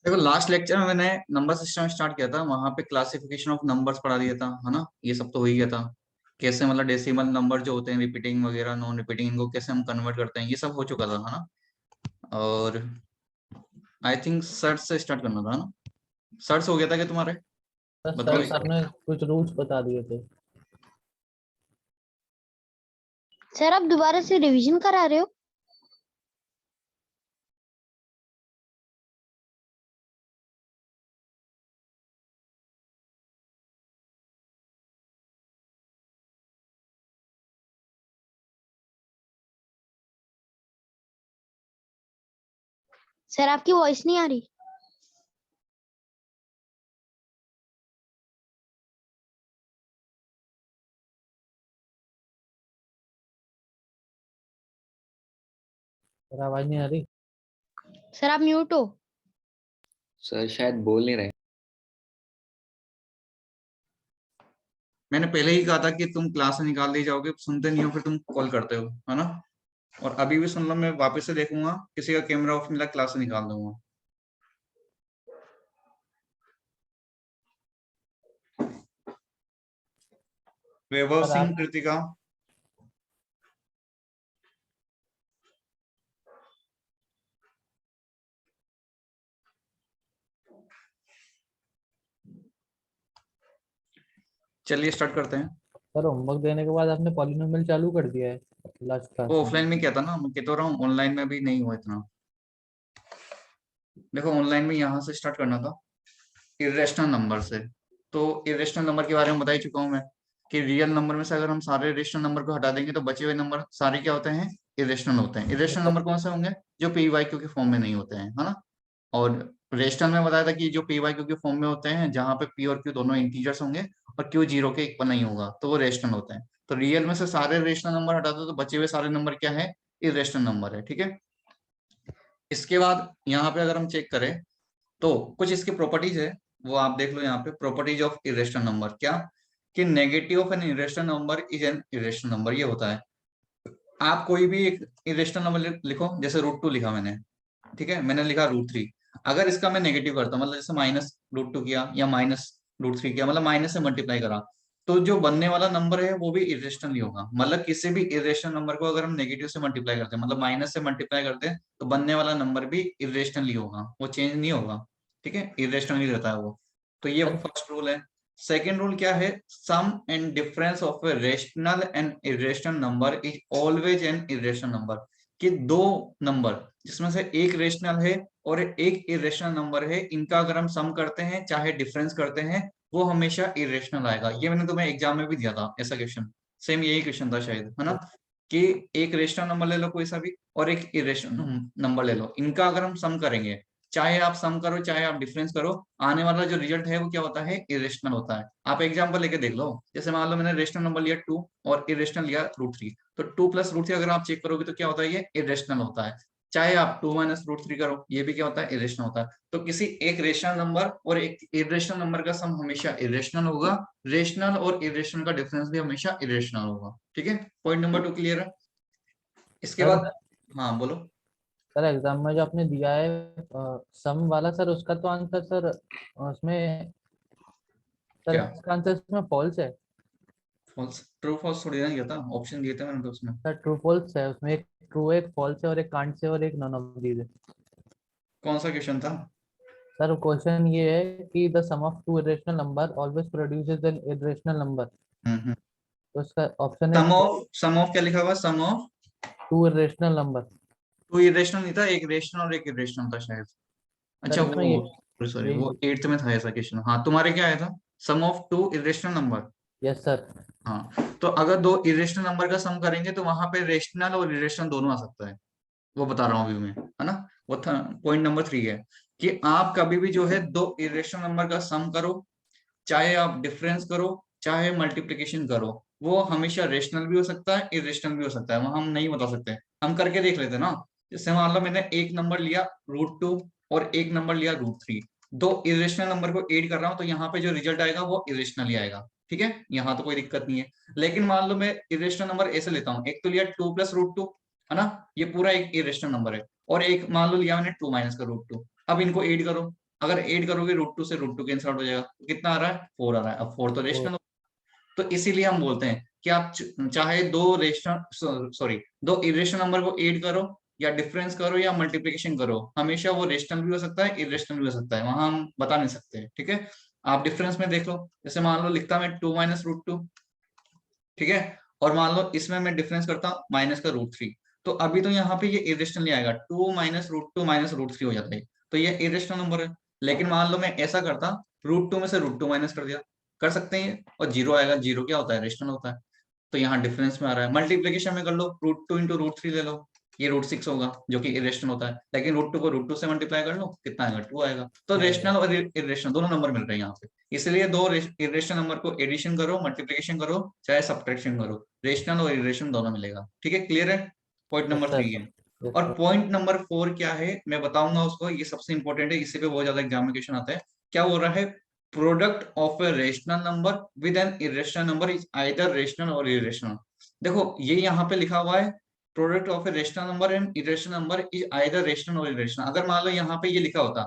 देखो last lecture में मैंने नंबर सिस्टम स्टार्ट किया था, वहां पे क्लासिफिकेशन ऑफ नंबर्स पढ़ा दिया था, है ना। ये सब तो हो ही गया था। कैसे मतलब डेसिमल नंबर जो होते हैं, रिपीटिंग वगैरह नॉन रिपीटिंग, इनको कैसे हम कन्वर्ट करते हैं, ये सब हो चुका था, है ना। और आई थिंक सर्च से स्टार्ट करना था, है ना। सर्च हो गया था क्या तुम्हारे? सर बताओगे? आपने कुछ रूल्स बता दिए थे। सर आप दोबारा से रिवीजन करा रहे हो? सर आपकी वॉइस नहीं आ रही। सर आवाज नहीं आ रही। सर आप म्यूट हो। सर शायद बोल नहीं रहे। मैंने पहले ही कहा था कि तुम क्लास से निकाल दी जाओगे, सुनते नहीं हो, फिर तुम कॉल करते हो, है ना। और अभी भी सुन लो, मैं वापस से देखूंगा, किसी का कैमरा ऑफ मिला क्लास से निकाल दूंगा। वैभव सर सिंह, आप कृतिका। चलिए स्टार्ट करते हैं। सर होमवर्क देने के बाद आपने पॉलिनोमियल चालू कर दिया है लास्ट क्लास वो में। ऑफलाइन में क्या था ना, मैं कह तो रहा हूँ, ऑनलाइन में भी नहीं हुआ इतना। देखो ऑनलाइन में यहाँ से स्टार्ट करना था, इरेशनल नंबर से। तो इरेशनल नंबर के बारे में बता ही चुका हूँ मैं, कि रियल नंबर में से अगर हम सारे इरेशनल नंबर को हटा देंगे तो बचे हुए नंबर सारे क्या होते हैं? इरेशनल होते हैं। इरेशनल नंबर कौन से होंगे? जो पी वाई क्यू के फॉर्म में नहीं होते हैं, है ना। और रेशनल में बताया था कि जो पी वाई क्यू के फॉर्म में होते हैं, जहाँ पे पी और क्यू दोनों इंटीजर्स होंगे और क्यू जीरो के इक्वल नहीं होगा, तो वो रेशनल होते हैं। तो रियल में से सारे रेशनल नंबर हटा दो तो बचे हुए सारे नंबर क्या है? इरेशनल नंबर है, ठीक है। इसके बाद यहाँ पे अगर हम चेक करें तो कुछ इसकी प्रॉपर्टीज है, वो आप देख लो यहाँ पे। प्रॉपर्टीज ऑफ इरेशनल नंबर क्या? कि negative of N irrational number is an irrational number, ये होता है। आप कोई भी एक इरेशनल नंबर लिखो, जैसे √2 लिखा मैंने, ठीक है, मैंने लिखा √3। अगर इसका मैं नेगेटिव करता हूँ, मतलब जैसे -√2 किया या -√3 किया, मतलब माइनस से मल्टीप्लाई करा, तो जो बनने वाला नंबर है वो भी इरेशनल ही होगा। मतलब किसी भी इरेशनल नंबर को अगर हम नेगेटिव से मल्टीप्लाई करते हैं, मतलब माइनस से मल्टीप्लाई करते हैं, तो बनने वाला नंबर भी इरेशनल ही होगा, वो चेंज नहीं होगा, ठीक है, इरेशनल ही रहता है वो। तो ये सर फर्स्ट रूल है। सेकेंड रूल क्या है? Sum and difference of a rational and irrational number is always an irrational number. कि दो नंबर जिसमें से एक रेशनल है और एक इरेशनल नंबर है, इनका अगर हम सम करते हैं चाहे डिफरेंस करते हैं, वो हमेशा इरेशनल आएगा। ये मैंने तुम्हें एग्जाम में भी दिया था ऐसा क्वेश्चन, सेम यही क्वेश्चन था शायद, है ना। कि एक रेशनल नंबर ले लो कोई सा भी और एक इरेशनल नंबर ले लो, इनका अगर हम सम करेंगे, चाहे आप सम करो चाहे आप डिफरेंस करो, आने वाला जो रिजल्ट है वो क्या होता है? इरेशनल होता है। आप एग्जाम्पल लेके देख लो, जैसे मान लो मैंने रेशनल नंबर लिया 2 और इरेशनल लिया √3, तो 2 + √3 अगर आप चेक करोगे तो क्या होता है? ये इरेशनल होता है। चाहे आप 2 - √3 करो, ये भी क्या होता है? इरेशनल होता है। तो किसी एक रेशनल नंबर और एक इरेशनल नंबर का सम हमेशा इरेशनल होगा, रेशनल और इरेशनल का डिफरेंस भी हमेशा इरेशनल होगा, ठीक है। पॉइंट नंबर 2 क्लियर है। इसके सर बाद हाँ बोलो। सर एग्जाम में जो आपने दिया है सम वाला, सर उसका तो आंसर सर उसमें, सर क्या इसका आंसर इसमें फॉल्स है। फॉल्स? ट्रू फॉल्स थोड़ी ना दिया था, ऑप्शन दिए थे मैंने तो उसमें। सर ट्रू फॉल्स है उसमें, एक ट्रू है, एक फॉल्स है और एक कांट से और एक नॉन ऑफ दीज है। कौन सा क्वेश्चन था? सर क्वेश्चन ये है कि the sum of two irrational number always produces an irrational number. Hmm. तो इसका ऑप्शन है सम ऑफ क्या लिखा हुआ? Sum of two irrational number. Two irrational नहीं था, एक रेशनल और एक इरेशनल था शायद। अच्छा सर इसमें ये वो सॉरी, यही वो 8th में था ऐसा क्वेश्चन। हाँ, तुम्हारे क्या आया था? Sum of two irrational number. Yes sir. हाँ, तो अगर दो इरेशनल नंबर का सम करेंगे तो वहां पे रेशनल और इरेशनल दोनों आ सकता है, वो बता रहा हूँ अभी मैं, है ना। वो था पॉइंट नंबर 3 है, कि आप कभी भी जो है दो इरेशनल नंबर का सम करो, चाहे आप डिफरेंस करो चाहे मल्टीप्लीकेशन करो, वो हमेशा रेशनल भी हो सकता है इरेशनल भी हो सकता है, वो हम नहीं बता सकते। हम करके देख लेते हैं ना। जैसे मान लो मैंने एक नंबर लिया √2 और एक नंबर लिया √3, दो इरेशनल नंबर को ऐड कर रहा हूं तो यहाँ पे जो रिजल्ट आएगा वो इरेशनल ही आएगा, ठीक है, यहाँ तो कोई दिक्कत नहीं है। लेकिन मान लो मैं इरेशनल नंबर ऐसे लेता हूँ, एक तो लिया 2 + √2, है ना, ये पूरा एक इरेशनल नंबर है, और एक मान लो लिया मैंने 2 - √2। अब इनको ऐड करो अगर ऐड करोगे √2 से √2 कैंसिल आउट हो जाएगा, कितना आ रहा है 4 आ रहा है। अब 4 तो रेशनल, तो इसीलिए हम बोलते हैं कि आप चाहे दो इरेशनल नंबर को ऐड करो या डिफरेंस करो या मल्टीप्लिकेशन करो, हमेशा वो रेशनल भी हो सकता है इरेशनल भी हो सकता है, वहां हम बता नहीं सकते। ठीक है, आप डिफरेंस में देख लो, जैसे मान लो लिखता मैं 2 - √2, ठीक है, और मान लो इसमें मैं डिफरेंस करता माइनस का √3, तो अभी तो यहाँ पे ये इरेशनल नहीं आएगा, 2 - √2 - √3 हो जाता है, तो ये इरेशनल नंबर है। लेकिन मान लो मैं ऐसा करता, √2 में से √2 माइनस कर दिया, कर सकते हैं, और जीरो आएगा, जीरो क्या होता है रेशनल होता है, तो यहाँ डिफरेंस में आ रहा है। मल्टीप्लीकेशन में कर लो, √2 × √3 ले लो, ये √6 होगा जो कि इरेशनल होता है, लेकिन √2 को √2 से मल्टीप्लाई कर लो, कितना आएगा 2 आएगा। तो रेशनल और इरेशनल दोनों नंबर मिल रहे हैं यहाँ पे, इसलिए दो इरेशनल नंबर को एडिशन करो, मल्टीप्लिकेशन करो, चाहे सब्ट्रैक्शन करो, रेशनल और इरेशनल दोनों मिलेगा। ठीक है, क्लियर है? पॉइंट नंबर 3 है। और पॉइंट नंबर 4 क्या है मैं बताऊंगा उसको, ये सबसे इंपॉर्टेंट है, इसी पे बहुत ज्यादा एग्जाम में क्वेश्चन आता है। क्या हो रहा है, product of a rational number with an irrational number is either rational और इरेशनल। देखो ये यहाँ पे लिखा हुआ है, product of a rational number and irrational number is either rational और इरेशनल। अगर मान लो यहाँ पे ये लिखा होता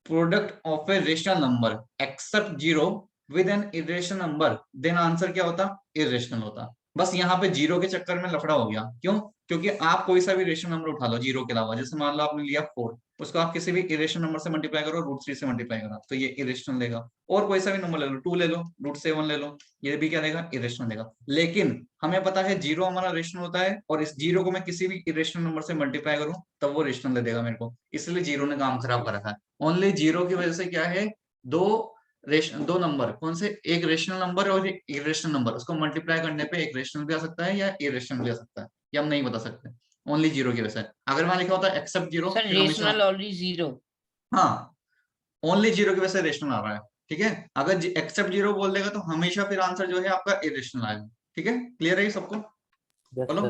product of a rational number except 0 with an irrational number, then answer क्या होता, इरेशनल होता। बस यहाँ पे जीरो के चक्कर में लफड़ा हो गया, क्यों? क्योंकि आप कोई सा भी रेशनल नंबर उठा लो जीरो के अलावा, जैसे मान लो आपने लिया 4, उसको आप किसी भी इरेशनल नंबर से मल्टीप्लाई करो, √3 से मल्टीप्लाई करो, तो ये इरेशनल देगा। और कोई सा भी नंबर ले लो, 2 ले लो, √7 ले लो, ये भी क्या देगा, इरेशनल देगा। लेकिन हमें पता है जीरो हमारा रेशनल होता है, और इस जीरो को मैं किसी भी इरेशनल नंबर से मल्टीप्लाई करूं तब वो रेशनल दे देगा मेरे को, इसलिए जीरो ने काम खराब कर रखा है। ओनली जीरो की वजह से क्या है, दो नंबर कौन से, एक रेशनल नंबर और एक इरेशनल नंबर, उसको मल्टीप्लाई करने पे एक रेशनल भी आ सकता है या इरेशनल भी आ सकता है, ये हम नहीं बता सकते, ओनली जीरो की वजह से। अगर वहां लिखा होता है except zero, sir rational only zero, हाँ ओनली जीरो की वजह से रेशनल आ रहा है। ठीक है, अगर एक्सेप्ट जीरो बोल देगा तो हमेशा फिर आंसर जो है आपका इरेशनल आएगा। ठीक है, क्लियर है ये सबको? बोलो।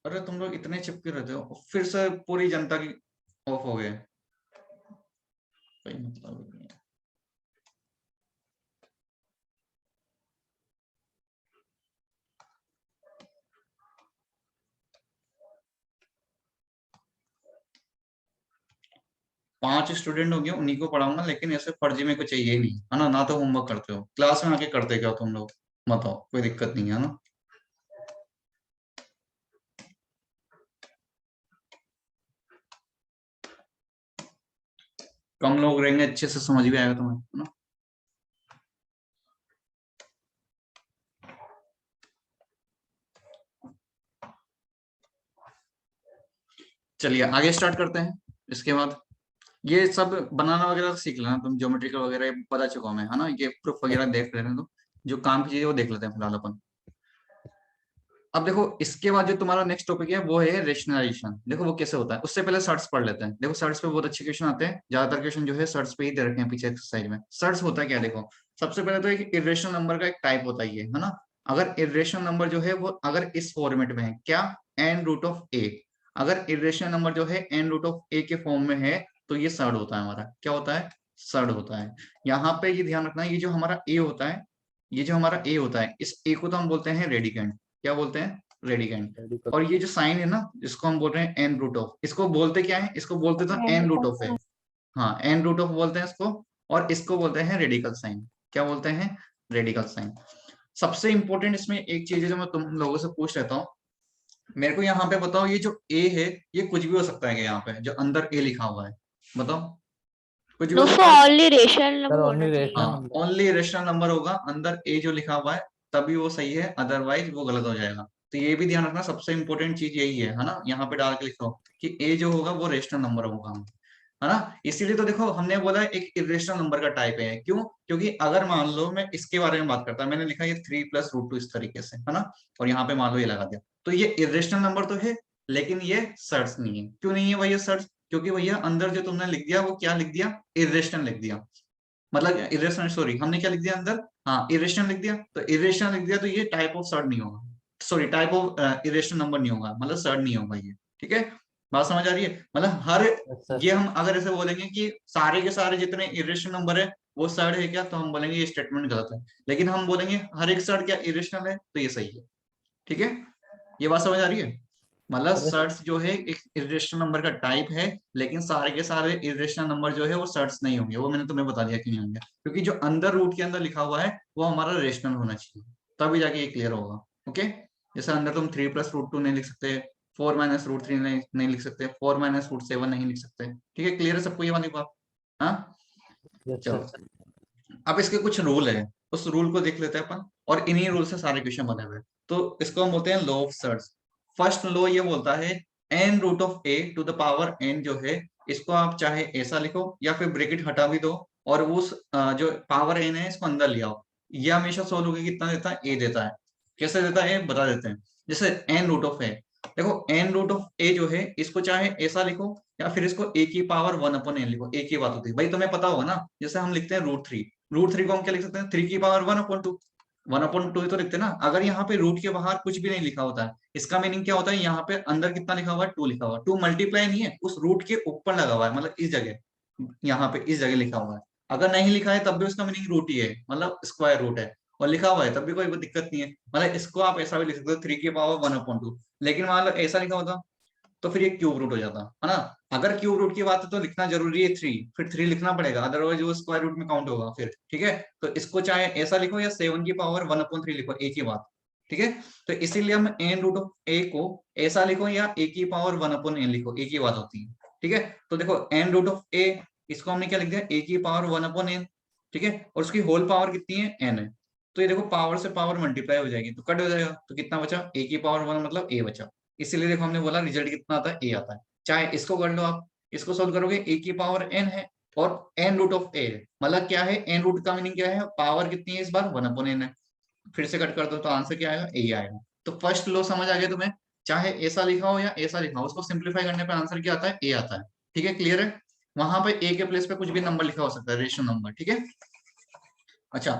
अरे तुम लोग इतने चिपके रहते हो, फिर से पूरी जनता की ऑफ हो गए, कोई मतलब नहीं है। पांच स्टूडेंट होंगे, उन्हीं को पढ़ाऊंगा, लेकिन ऐसे फर्जी में कुछ चाहिए नहीं है ना, ना तो होमवर्क करते हो, क्लास में आके करते क्या तुम लोग, बताओ, कोई दिक्कत नहीं है ना? कम लोग रहेंगे, अच्छे से समझ भी आएगा तुम्हें, है ना? चलिए आगे स्टार्ट करते हैं। इसके बाद ये सब बनाना वगैरह सीख लेना तुम, ज्योमेट्रिकल वगैरह बता चुका हूं मैं, है ना? ये प्रूफ वगैरह देख लेना, तो जो काम की चीजें वो देख लेते हैं फिलहाल अपन। अब देखो इसके बाद जो तुम्हारा नेक्स्ट टॉपिक है वो है रेशनलाइजेशन। देखो वो कैसे होता है, उससे पहले सर्ट्स पढ़ लेते हैं। देखो सर्ट्स पे बहुत अच्छे क्वेश्चन आते हैं, ज्यादातर क्वेश्चन जो है सर्ट्स पे ही दे रखे हैं पीछे एक्सरसाइज में। सर्ट्स होता है क्या, देखो सबसे पहले तो एक इरेशनल नंबर का एक टाइप होता है ना। अगर इरेशनल नंबर जो है वो अगर इस फॉर्मेट में है, क्या, n√a, अगर इरेशनल नंबर जो है n√a के फॉर्म में है तो ये सर्ड होता है हमारा। क्या होता है, सर्ड होता है। यहाँ पे ये ध्यान रखना, ये जो हमारा a होता है, ये जो हमारा a होता है, इस a को तो हम बोलते हैं रेडिकेंड। क्या बोलते हैं, रेडिकेंड। और ये जो साइन है ना, जिसको हम बोल रहे हैं n√, इसको बोलते क्या है, इसको बोलते तो n√, है हाँ n√, बोलते हैं इसको, और इसको बोलते हैं रेडिकल साइन। क्या बोलते हैं, रेडिकल साइन। सबसे इंपॉर्टेंट इसमें एक चीज है जो मैं तुम लोगों से पूछ लेता हूँ, मेरे को यहाँ पे बताओ, ये जो a है ये कुछ भी हो सकता है क्या, यहाँ पे जो अंदर a लिखा हुआ है, बताओ कुछ भी हो सकता है? ओनली रेशनल नंबर होना चाहिए। हाँ ओनली रेशनल नंबर होगा, अंदर a जो लिखा हुआ है तभी वो सही है, अदरवाइज वो गलत हो जाएगा। तो ये भी ध्यान रखना, सबसे इंपॉर्टेंट चीज यही है ना, यहाँ पे डाल के लिखो कि a जो होगा वो रेशनल नंबर होगा, है ना? इसीलिए तो देखो हमने बोला एक इरेशनल नंबर का टाइप है, क्यों? क्योंकि अगर मान लो मैं इसके बारे में बात करता, मैंने लिखा ये 3 + √2 इस तरीके से, है ना, और यहाँ पे मान लो ये लगा दिया, तो ये इरेशनल नंबर तो है, लेकिन ये सर्ट्स नहीं है। क्यों नहीं है भैया सर्ट्स? क्योंकि भैया अंदर जो तुमने लिख दिया वो क्या लिख दिया, इरेशनल लिख दिया, मतलब इरेशनल, सॉरी हमने क्या लिख दिया अंदर, हाँ इरेशनल लिख दिया, तो इरेशनल लिख दिया तो ये टाइप ऑफ सर्ट नहीं होगा, sorry type of irrational number नहीं होगा, मतलब सर्ट नहीं होगा ये। ठीक है, बात समझ आ रही है? मतलब हर ये हम अगर ऐसे बोलेंगे कि सारे के सारे जितने इरेशनल नंबर है वो सर्ट है क्या, तो हम बोलेंगे ये स्टेटमेंट गलत है। लेकिन हम बोलेंगे हर एक सर्ट क्या इरेशनल है, तो ये सही है। ठीक है, ये बात समझ आ रही है? मतलब अरे सर्ट्स जो है एक इरेशनल नंबर का टाइप है, लेकिन सारे के सारे इरेशनल नंबर जो है वो सर्ट्स नहीं होंगे। वो मैंने तुम्हें बता दिया क्यों नहीं होंगे, क्योंकि जो अंदर रूट के अंदर लिखा हुआ है वो हमारा रेशनल होना चाहिए, तभी जाके ये क्लियर होगा। ओके, जैसे अंदर तुम 3+√2 नहीं लिख सकते, 4-√3 नहीं लिख सकते, 4-√7 नहीं लिख सकते। ठीक है, क्लियर है सबको ये वाली बात? हाँ, यस चलो सर। अब इसके कुछ रूल है, उस रूल को देख लेते हैं अपन, और इन्हीं रूल से सारे क्वेश्चन बने हुए हैं। तो इसको हम बोलते हैं law of surds. First law ये बोलता है n√a⁴ जो है, इसको आप चाहे ऐसा लिखो या फिर ब्रैकेट हटा भी दो, और उस जो पावर n है इसको अंदर ले आओ। ये हमेशा सोल्व होकर कितना देता है? a देता है। कैसे देता है बता देते हैं। जैसे n√a, देखो n√a जो है इसको चाहे ऐसा लिखो या फिर इसको a⁴ 1/n लिखो, एक ही बात होती है भाई, तुम्हें पता होगा ना। जैसे हम लिखते हैं √3 को हम क्या लिख सकते हैं? 3⁴ 1/2, 1/2 ही तो लिखते हैं ना। अगर यहाँ पे रूट के बाहर कुछ भी नहीं लिखा होता है, इसका मीनिंग क्या होता है? यहाँ पे अंदर कितना लिखा हुआ है? 2 लिखा हुआ है। 2 मल्टीप्लाई नहीं है, उस रूट के ऊपर लगा हुआ है, मतलब इस जगह, यहाँ पे इस जगह लिखा हुआ है। अगर नहीं लिखा है तब भी उसका मीनिंग रूट ही है, मतलब स्क्वायर रूट है। और लिखा हुआ है तब भी कोई दिक्कत नहीं है, मतलब इसको आप ऐसा भी लिख सकते हो 3⁴ 1/2। लेकिन मान लो ऐसा लिखा होता तो फिर ये क्यूब रूट हो जाता है ना। अगर क्यूब रूट की बात है तो लिखना जरूरी है 3, फिर 3 लिखना पड़ेगा, अदरवाइज वो स्क्वायर रूट में काउंट होगा फिर। ठीक है, तो इसको चाहे ऐसा लिखो या 7⁴ 1/3 लिखो, एक ही बात। ठीक है, तो इसीलिए हम n√a को ऐसा लिखो या a⁴ 1/n लिखो, एक ही बात होती है। ठीक है, तो देखो n√a, इसको हमने क्या लिख दिया? a⁴ 1/n। ठीक है, और उसकी होल पावर कितनी है? n है। तो ये देखो पावर से पावर मल्टीप्लाई हो जाएगी तो कट हो जाएगा, तो कितना बचा? a⁴ 1 मतलब a बचा। इसीलिए देखो हमने बोला रिजल्ट कितना आता है? ए आता है। चाहे इसको कर लो आप, इसको सोल्व करोगे a⁴n है और n√a है, मतलब क्या है? n रूट का मीनिंग क्या है? पावर कितनी है इस बार? 1/n है। फिर से कट कर दो तो आंसर क्या आएगा? ए आएगा। तो फर्स्ट लो समझ आ गया तुम्हें? चाहे ऐसा लिखा हो या ऐसा लिखा हो, उसको सिंप्लीफाई करने पे आंसर क्या आता है? ए आता है। ठीक है, क्लियर है? वहां पे ए के प्लेस पे कुछ भी नंबर लिखा हो सकता है, रेशनल नंबर। ठीक है, अच्छा,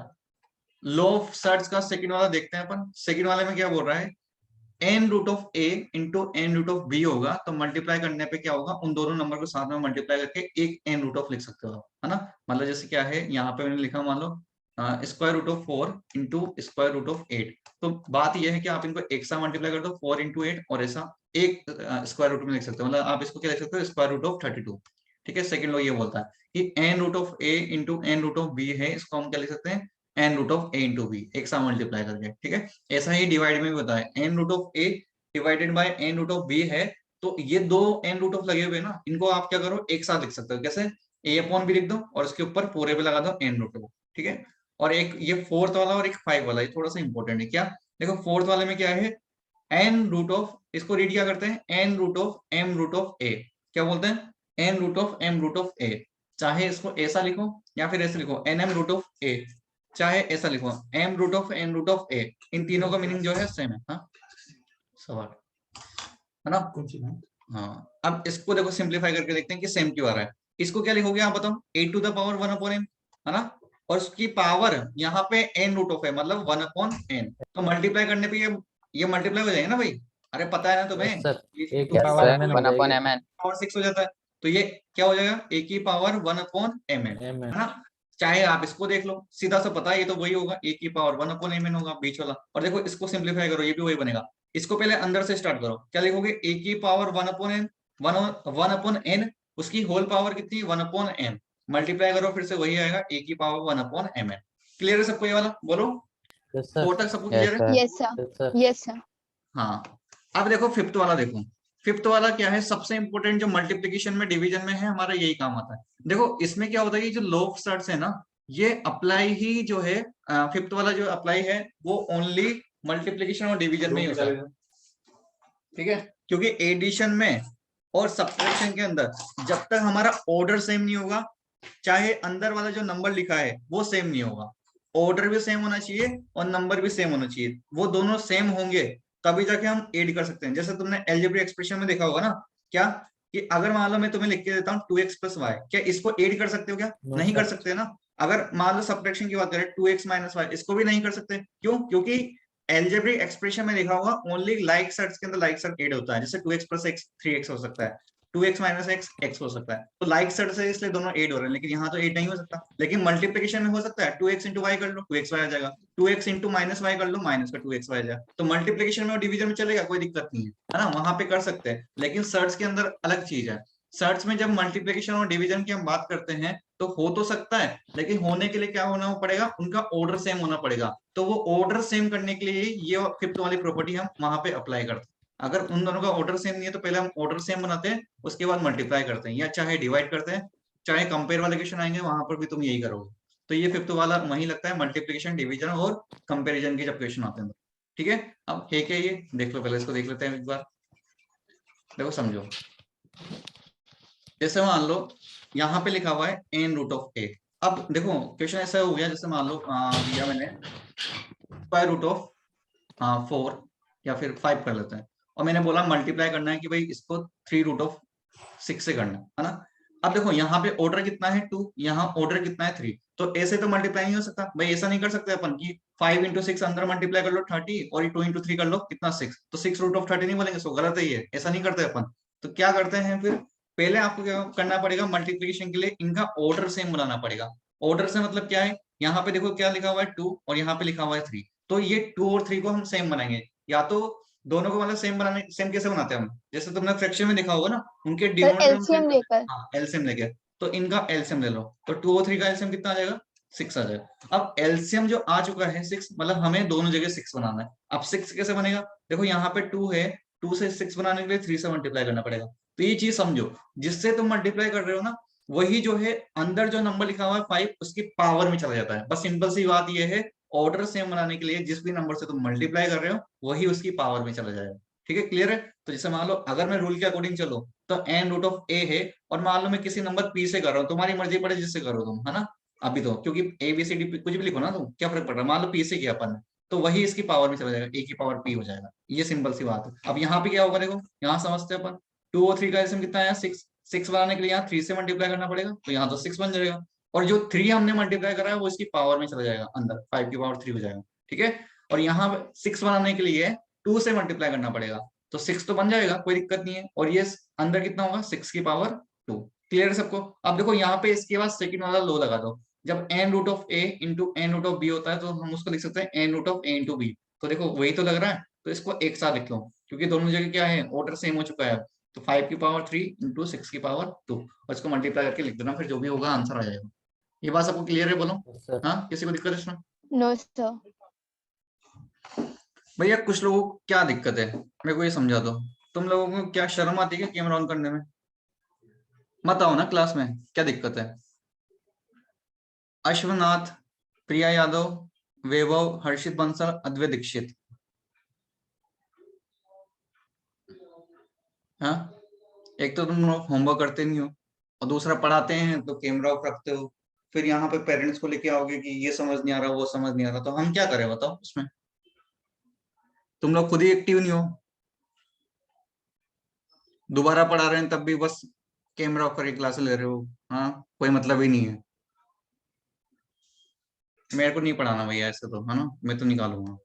लो ऑफ सर्च का सेकंड वाला देखते हैं अपन। सेकंड वाले में क्या बोल रहा है? n√a इंटू n√b होगा, तो मल्टीप्लाई करने पे क्या होगा? उन दोनों नंबर को साथ में मल्टीप्लाई करके एक n√, लिख सकते हो आप, है ना। मतलब जैसे क्या है यहाँ पे मैंने लिखा, मान लो √4 इंटू √8। तो बात यह है कि आप इनको एक साथ मल्टीप्लाई कर दो, 4 × 8, और ऐसा एक स्क्वायर रूट में लिख सकते हो, मतलब आप इसको क्या लिख सकते हो? √32। ठीक है, सेकंड लो ये बोलता है कि n√a इंटू n√b है, इसको हम क्या लिख सकते हैं? n√a इंटू b, एक साथ मल्टीप्लाई करके। ठीक है, ऐसा ही डिवाइड में भी बताया, n√a डिवाइडेड बाय n√b है। तो ये दो n√ लगे हुए ना, इनको आप क्या करो? एक साथ लिख सकते हो। कैसे? a/b लिख दो और उसके ऊपर पूरे पे लगा दो n√। ठीक है, और एक ये फोर्थ वाला और एक 5 वाला, ये थोड़ा सा इंपॉर्टेंट है। क्या? देखो फोर्थ वाले में क्या है? n√, इसको रीड क्या करते हैं? n√m√a। क्या बोलते हैं? n√m√a। चाहे इसको ऐसा लिखो या फिर ऐसे लिखो, nm√a, चाहे ऐसा लिखो m√n√a। इन तीनों का मीनिंग जो है सेम है। हाँ, सवाल है ना। हाँ, अब इसको देखो सिंप्लीफाई करके देखते हैं कि सेम क्यों आ रहा है। इसको क्या लिखोगे आप बताओ? a⁴ 1/n, है ना, और उसकी पावर यहाँ पे n√, है मतलब 1/n। तो मल्टीप्लाई करने पे ये मल्टीप्लाई हो जाएगा ना भाई? अरे पता है ना तुम्हें? Yes sir, Yes, a⁴ sir, mn हो 1/mn. जाएगी। पावर 6 हो जाता है, तो ये क्या हो जाएगा? a⁴ 1/mn, है mn। ना। चाहे आप इसको देख लो, सीधा सा पता है, ये तो वही होगा, a⁴ 1/mn होगा बीच वाला। और देखो इसको सिंप्लीफाई करो, ये भी वही बनेगा। इसको पहले अंदर से स्टार्ट करो, क्या लिखोगे? a⁴ 1/n, उसकी होल पावर कितनी? 1/n, मल्टीप्लाई करो, फिर से वही आएगा a⁴ 1/mn। क्लियर है सबको ये वाला? बोलो, यस सर। 4 तक सबको Yes, क्लियर है? sir. Yes sir, yes sir. Yes sir. हाँ, अब देखो फिफ्थ वाला देखो। फिफ्थ वाला क्या है? सबसे इंपॉर्टेंट, जो मल्टीप्लिकेशन में डिवीजन में है, हमारा यही काम आता है। देखो इसमें क्या होता है, ये जो लॉ ऑफ सर्ट्स है ना, ये अप्लाई ही जो है, फिफ्थ वाला जो अप्लाई है वो ओनली मल्टीप्लिकेशन और डिवीजन में ही होता है। ठीक है, क्योंकि एडिशन में और सब्ट्रैक्शन के अंदर जब तक हमारा ऑर्डर सेम नहीं होगा, चाहे अंदर वाला जो नंबर लिखा है वो सेम नहीं होगा, ऑर्डर भी सेम होना चाहिए और नंबर भी सेम होना चाहिए। वो दोनों सेम होंगे तभी जाके हम ऐड कर सकते हैं। जैसे तुमने अलजेब्रिक एक्सप्रेशन में देखा होगा ना, क्या कि अगर मान लो मैं तुम्हें लिख के देता हूँ 2x + y, क्या इसको ऐड कर सकते हो? क्या No, नहीं कर sir। सकते ना। अगर मान लो सब्ट्रैक्शन की बात करें, 2x - y, इसको भी नहीं कर सकते। क्यों? क्योंकि अलजेब्रिक एक्सप्रेशन में लिखा होगा ओनली लाइक सर्ट्स के अंदर लाइक सर्ट ऐड होता है। जैसे 2x + x 3x हो सकता है, 2x माइनस एक्स एक्स हो सकता है, तो लाइक साइड से इसलिए दोनों 8 हो रहे हैं, लेकिन यहाँ तो 8 नहीं हो सकता। लेकिन मल्टीप्लीकेशन में हो सकता है, 2x इंटू वाई कर लो 2xy आ जाएगा, 2x इंटू माइनस वाई कर लो माइनस का 2xy आ जाएगा। तो मल्टीप्लीकेशन में और डिवीजन में चलेगा, कोई दिक्कत नहीं है ना, वहां पे कर सकते हैं। लेकिन सर्च के अंदर अलग चीज है, सर्च में जब मल्टीप्लीकेशन और डिवीजन की हम बात करते हैं तो हो तो सकता है, लेकिन होने के लिए क्या होना पड़ेगा, उनका ऑर्डर सेम होना पड़ेगा। तो वो ऑर्डर सेम करने के लिए ये फिफ्थ वाली प्रॉपर्टी हम वहां पे अप्लाई करते हैं। अगर उन दोनों का ऑर्डर सेम नहीं है तो पहले हम ऑर्डर सेम बनाते हैं, उसके बाद मल्टीप्लाई करते हैं, या चाहे डिवाइड करते हैं, चाहे कंपेयर वाले क्वेश्चन आएंगे वहां पर भी तुम यही करोगे। तो ये फिफ्थ वाला वही लगता है, मल्टीप्लीकेशन डिवीजन और कंपेरिजन के जब क्वेश्चन आते हैं। ठीक है, अब है क्या, ये देख लो, पहले इसको देख लेते हैं एक बार, देखो समझो। जैसे मान लो यहाँ पे लिखा हुआ है एन रूट ऑफ ए। अब देखो क्वेश्चन ऐसा हो गया, जैसे मान लो दिया मैंने स्क्वायर रूट ऑफ 4 या फिर 5 कर लेते हैं, और मैंने बोला मल्टीप्लाई करना है कि भाई इसको 3 रूट ऑफ 6 से करना है ना। अब देखो यहाँ पे ऑर्डर कितना है 2, यहाँ ऑर्डर कितना है 3, तो ऐसे तो मल्टीप्लाई नहीं हो सकता भाई, ऐसा नहीं कर सकते अपन कि 5 इंटू 6 अंदर मल्टीप्लाई कर लो 30 और 2 इंटू 3 कर लो कितना 6, तो 6 रूट ऑफ 30 नहीं बोलेंगे, सो गलत है ये, ऐसा नहीं करते अपन। तो क्या करते हैं फिर, पहले आपको क्या करना पड़ेगा, मल्टीप्लीकेशन के लिए इनका ऑर्डर सेम बनाना पड़ेगा। ऑर्डर से मतलब क्या है, यहाँ पे देखो क्या लिखा हुआ है 2 और यहाँ पे लिखा हुआ है 3, तो ये 2 और 3 को हम सेम बनाएंगे। या तो दोनों को मतलब सेम बनाने, सेम कैसे बनाते हैं हम, जैसे तुमने फ्रैक्शन में देखा होगा ना, उनके डिनोमिनेटर हम एलसीएम लेकर। हाँ एलसीएम लेके, तो इनका एलसीएम ले लो, तो 2 और 3 का एलसीएम कितना आ जाएगा, 6 आ जाएगा। अब एलसीएम जो आ चुका है 6, मतलब हमें दोनों जगह 6 बनाना है। अब 6 कैसे बनेगा, देखो यहाँ पे 2 है, 2 से 6 बनाने के लिए 3 से मल्टीप्लाई करना पड़ेगा। तो ये चीज समझो, जिससे तुम मल्टीप्लाई कर रहे हो ना, वही जो है अंदर जो नंबर लिखा हुआ है 5 उसकी पावर में चला जाता है। बस सिंपल सी बात ये है, ऑर्डर सेम बनाने के लिए जिस भी नंबर से तुम मल्टीप्लाई कर रहे हो वही उसकी पावर में चला जाएगा। ठीक है, क्लियर है। तो जैसे मान लो अगर मैं रूल के अकॉर्डिंग चलो तो एन रूट ऑफ ए है, और मान लो मैं किसी नंबर पी से कर रहा हूँ, तुम्हारी मर्जी पड़े जिससे करो तुम, है ना। अभी तो क्योंकि ए बी सी डी कुछ भी लिखो ना, तुम क्या फर्क पड़ रहा है, मान लो पी से किया अपन ने, तो वही इसकी पावर में चला जाएगा, ए की पावर पी हो जाएगा। ये सिंपल सी बात है। अब यहाँ पे क्या होगा, देखो यहाँ समझते हैं अपन, 2 और 3 का एलसीएम कितना है 6, 6 बनाने के लिए यहाँ 3 से मल्टीप्लाई करना पड़ेगा, तो यहाँ तो 6 बन जाएगा, और जो 3 हमने मल्टीप्लाई करा है वो इसकी पावर में चला जाएगा, अंदर 5 की पावर 3 हो जाएगा। ठीक है, और यहाँ 6 बनाने के लिए 2 से मल्टीप्लाई करना पड़ेगा, तो 6 तो बन जाएगा, कोई दिक्कत नहीं है, और ये अंदर कितना होगा 6 की पावर 2। क्लियर है सबको। अब देखो यहाँ पे इसके बाद सेकंड वाला लो लगा दो, जब n root of a into n root of b होता है तो हम उसको लिख सकते हैं n root of a into b. तो देखो वही तो लग रहा है, तो इसको एक साथ लिख लो, क्योंकि दोनों जगह क्या है ऑर्डर सेम हो चुका है। तो 5 की पावर 3 इंटू 6 की पावर 2, और इसको मल्टीप्लाई करके लिख देना, फिर जो भी होगा आंसर आ जाएगा। ये बात सबको क्लियर है, बोलो सर हाँ, किसी को दिक्कत है इसमें। No sir. भैया कुछ लोगों को क्या दिक्कत है, मेरे को ये समझा दो, तुम लोगों को क्या शर्म आती है क्या कैमरा ऑन करने में, मत आओ ना क्लास में, क्या दिक्कत है। अश्वनाथ, प्रिया यादव, वैभव, हर्षित बंसल, अद्वैत दीक्षित, हाँ। एक तो तुम लोग होमवर्क करते नहीं हो, और दूसरा पढ़ाते हैं तो कैमरा ऑफ रखते हो, फिर यहाँ पे पेरेंट्स को लेके आओगे कि ये समझ नहीं आ रहा वो समझ नहीं आ रहा, तो हम क्या करें बताओ उसमें। तुम लोग खुद ही एक्टिव नहीं हो, दोबारा पढ़ा रहे हैं तब भी बस कैमरा ऑफ करके क्लास ले रहे हो, हाँ कोई मतलब ही नहीं है। मेरे को नहीं पढ़ाना भैया ऐसे तो, है ना, मैं तो निकालूंगा।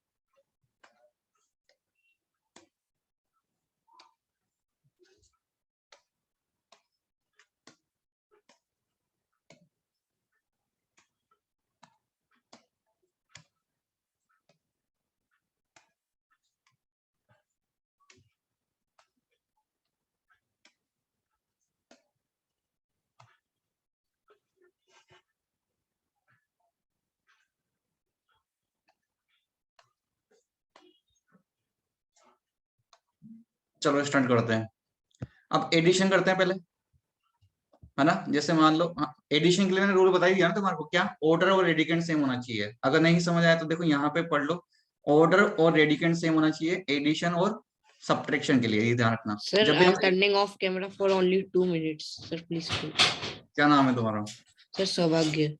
चलो स्टार्ट करते हैं। अब एडिशन करते हैं पहले, है ना। जैसे मान लो एडिशन के लिए मैंने रूल बता ही दिया ना तुम्हारे को, क्या ऑर्डर और रेडिकेंड सेम होना चाहिए। अगर नहीं समझ आया तो देखो यहाँ पे पढ़ लो, ऑर्डर और रेडिकेंड सेम होना चाहिए एडिशन और सब्ट्रैक्शन के लिए, ये ध्यान रखना। Sir, जब भी I'm turning off camera for only 2 minutes. Sir, please. क्या नाम है तुम्हारा? Sir, सौभाग्य।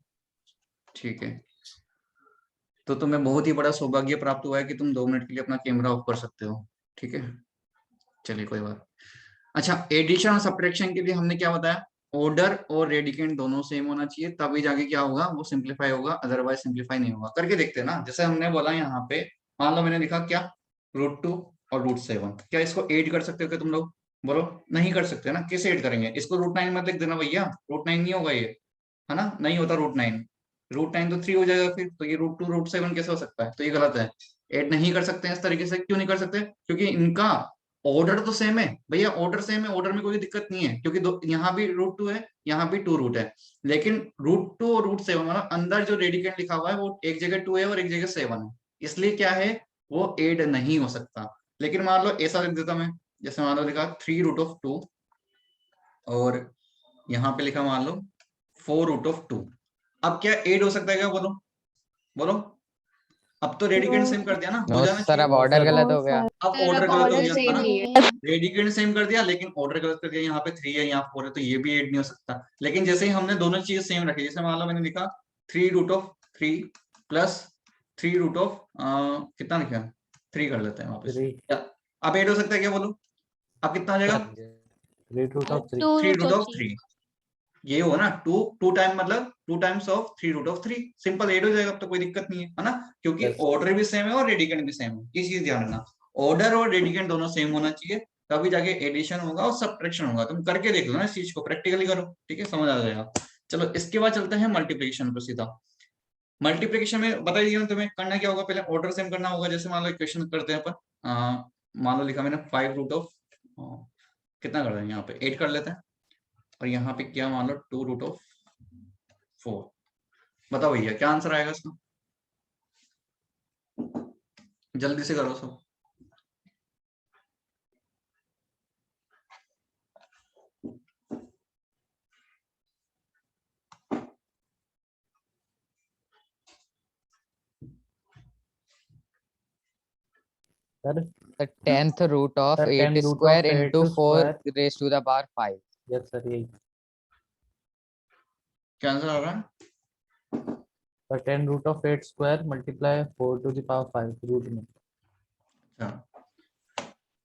ठीक है, तो तुम्हें बहुत ही बड़ा सौभाग्य प्राप्त हुआ है कि तुम 2 मिनट के लिए अपना कैमरा ऑफ कर सकते हो। ठीक है, चलिए कोई बात। अच्छा, एडिशन और सब्ट्रैक्शन के लिए हमने क्या बताया, ऑर्डर और रेडिकेंड दोनों सेम होना चाहिए, तभी जाके क्या होगा वो सिंप्लीफाई होगा, अदरवाइज सिंप्लीफाई नहीं होगा। करके देखते हैं ना। जैसे हमने बोला यहाँ पे मान लो मैंने लिखा क्या √2 और √7, क्या इसको ऐड कर सकते हो क्या तुम लोग? बोलो, नहीं कर सकते ना, किसे ऐड करेंगे? इसको √9 मत लिख देना भैया, √9 नहीं होगा ये, है ना, नहीं होता √9, √9 तो 3 हो जाएगा फिर, तो ये √2 √7 कैसे हो सकता है? तो ये गलत है, ऐड नहीं कर सकते हैं इस तरीके से। क्यों नहीं कर सकते? क्योंकि इनका ऑर्डर तो सेम है भैया, ऑर्डर सेम है, ऑर्डर में कोई दिक्कत नहीं है, क्योंकि यहाँ भी √2 है, यहाँ भी 2 रूट है, लेकिन √2 और √7 मतलब अंदर जो रेडिकेंड लिखा हुआ है वो एक जगह 2 है और एक जगह 7 है, इसलिए क्या है, वो ऐड नहीं हो सकता। लेकिन मान लो ऐसा लिख देता मैं, जैसे मान लो लिखा 3√2 और यहाँ पे लिखा मान लो 4√2, अब क्या ऐड हो सकता है क्या? बोलो बोलो, अब तो रेडिकेंड सेम कर दिया ना, हो नो जाना सर, चाहिए। अब ऑर्डर गलत हो गया। अब सर, ऑर्डर अब गलत हो order गया, same है ना, नहीं है। रेडिकेंड सेम कर दिया लेकिन ऑर्डर गलत कर दिया, यहाँ पे 3 है यहाँ 4 है, तो ये भी ऐड नहीं हो सकता। लेकिन जैसे ही हमने दोनों चीज सेम रखी, जैसे मान लो मैंने लिखा 3√3 प्लस 3 कितना लिखा, 3 कर लेते हैं वापस, 3 अब ऐड हो सकता है क्या? बोलो, अब कितना आ जाएगा? 3√3 3√3, ये होगा ना, टू टाइम मतलब 2 टाइम्स ऑफ 3√3, सिंपल ऐड हो जाएगा, अब तो कोई दिक्कत नहीं है ना, क्योंकि Yes. ऑर्डर भी सेम है और रेडिकेंड भी सेम है। ये चीज ध्यान रखना, ऑर्डर और रेडिकेंड दोनों सेम होना चाहिए, तभी जाके एडिशन होगा और सब्ट्रैक्शन होगा। तुम करके देख लो ना इस चीज को, प्रैक्टिकली करो, ठीक है, समझ आ जाएगा। चलो इसके बाद चलते हैं मल्टीप्लिकेशन पर सीधा। मल्टीप्लिकेशन में बता दिया तुम्हें करना क्या होगा, पहले ऑर्डर सेम करना होगा। जैसे मान लो इक्वेशन करते हैं अपन, मान लो लिखा मैंने 5 कितना कर रहे हैं यहाँ पे 8 कर लेते हैं, और यहाँ पे क्या मान लो 2√4, बताओ भैया क्या आंसर आएगा इसका, जल्दी से करो सब। Sir The 10th root of Sir, 8 10 root square of 8 into 4 square. raised to the power 5. Yes sir यही क्या आंसर आ रहा है? सर 10√8 स्क्वायर मल्टीप्लाई 4⁵ रूट में। अच्छा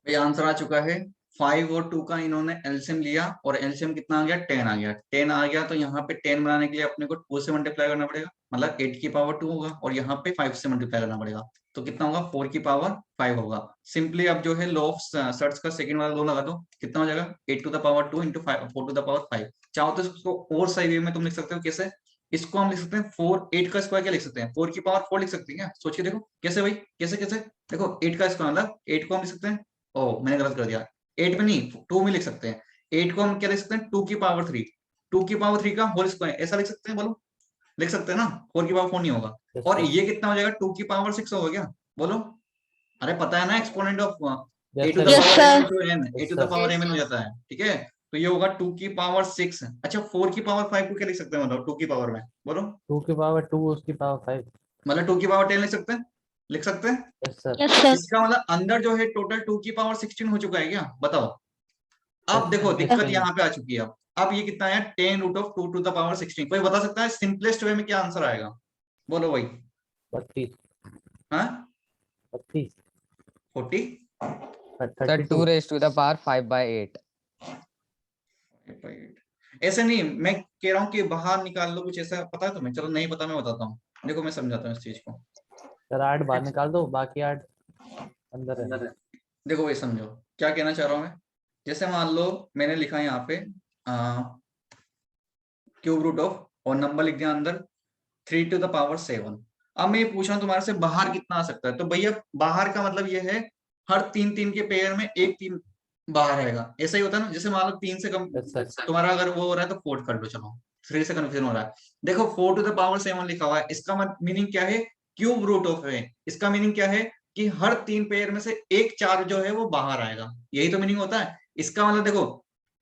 ये आंसर आ चुका है। 5 और 2 का इन्होंने एलसीएम लिया और एलसीएम कितना आ गया, 10 आ गया। 10 आ गया तो यहाँ पे 10 बनाने के लिए अपने को 2 से मल्टीप्लाई करना पड़ेगा, मतलब 8 की पावर 2 होगा, और यहाँ पे 5 से मल्टीप्लाई करना पड़ेगा, तो कितना होगा 4 की पावर 5 होगा। सिंपली अब जो है लॉ ऑफ सर्च का सेकंड वाला लॉ लगा दो, कितना हो जाएगा 8 to the power 2 into 4 to the power 5। चाहो तो इसको और सही वे में तुम लिख सकते हो, कैसे? इसको हम लिख सकते हैं 8 का स्क्वायर क्या लिख सकते हैं, 4 की पावर 4 लिख सकते हैं क्या? सोच के देखो कैसे भाई, कैसे कैसे? देखो 8 का स्क्वायर मतलब 8 को हम लिख सकते हैं, ओ मैंने गलत कर दिया, 8 में नहीं 2 में लिख सकते हैं। 8 को हम क्या लिख सकते हैं 2 की पावर 3, 2 की पावर 3 का होल स्क्वायर, ऐसा लिख सकते हैं, बोलो लिख सकते हैं ना, 4 की पावर 4 नहीं होगा। Yes, और sir. ये कितना हो जाएगा 2 की पावर 6 होगा क्या? बोलो, अरे पता है ना exponent of Yes, a to sir. The Yes, power sir. m into n, a Yes, to the sir. Power Yes, m हो yes. जाता है, ठीक है। तो ये होगा 2 की पावर 6। अच्छा 4 की पावर 5 को क्या लिख सकते हैं, मतलब 2 की पावर में, बोलो 2 की पावर 2 उसकी पावर 5। मतलब 2 की पावर 10 लिख सकते हैं, लिख सकते हैं। Yes sir Yes, sir. इसका मतलब अंदर जो है टोटल 2 की पावर 16 हो चुका है क्या, बताओ। अब Yes, देखो sir. दिक्कत Yes, यहाँ पे आ चुकी है। अब ये कितना है 10√2 टू द पावर 16। कोई बता सकता है सिंपलेस्ट वे में क्या आंसर आएगा, बोलो भाई। 32 हाँ 32 40 Sir, 2 raised to the power 5 by 8. ऐसे नहीं, मैं कह रहा हूँ कि बाहर निकाल लो कुछ ऐसा, पता है तुम्हें? चलो नहीं पता मैं बताता हूँ, देखो मैं समझाता हूँ इस चीज को। सर 8 बाहर निकाल दो, बाकी 8 अंदर है। देखो भाई समझो क्या कहना चाह रहा हूँ मैं। जैसे मान लो मैंने लिखा है यहाँ पे क्यूब रूट ऑफ, और नंबर लिख दिया अंदर 3 टू द पावर 7। अब मैं ये पूछ रहा हूँ तुम्हारे से बाहर कितना आ सकता है, तो भैया बाहर का मतलब ये है हर 3 के पेयर में एक 3 बाहर आएगा, ऐसा ही होता है ना। जैसे मान लो 3 से कम Yes, sir. तुम्हारा अगर वो हो रहा है तो 4 कर लो, चलो 3 से कन्फ्यूजन हो रहा है। देखो 4 टू द पावर 7 लिखा हुआ है, इसका मीनिंग क्या है, क्यूब रूट ऑफ है। इसका मीनिंग क्या है कि हर 3 पेयर में से एक 4 जो है वो बाहर आएगा, यही तो मीनिंग होता है। इसका मतलब देखो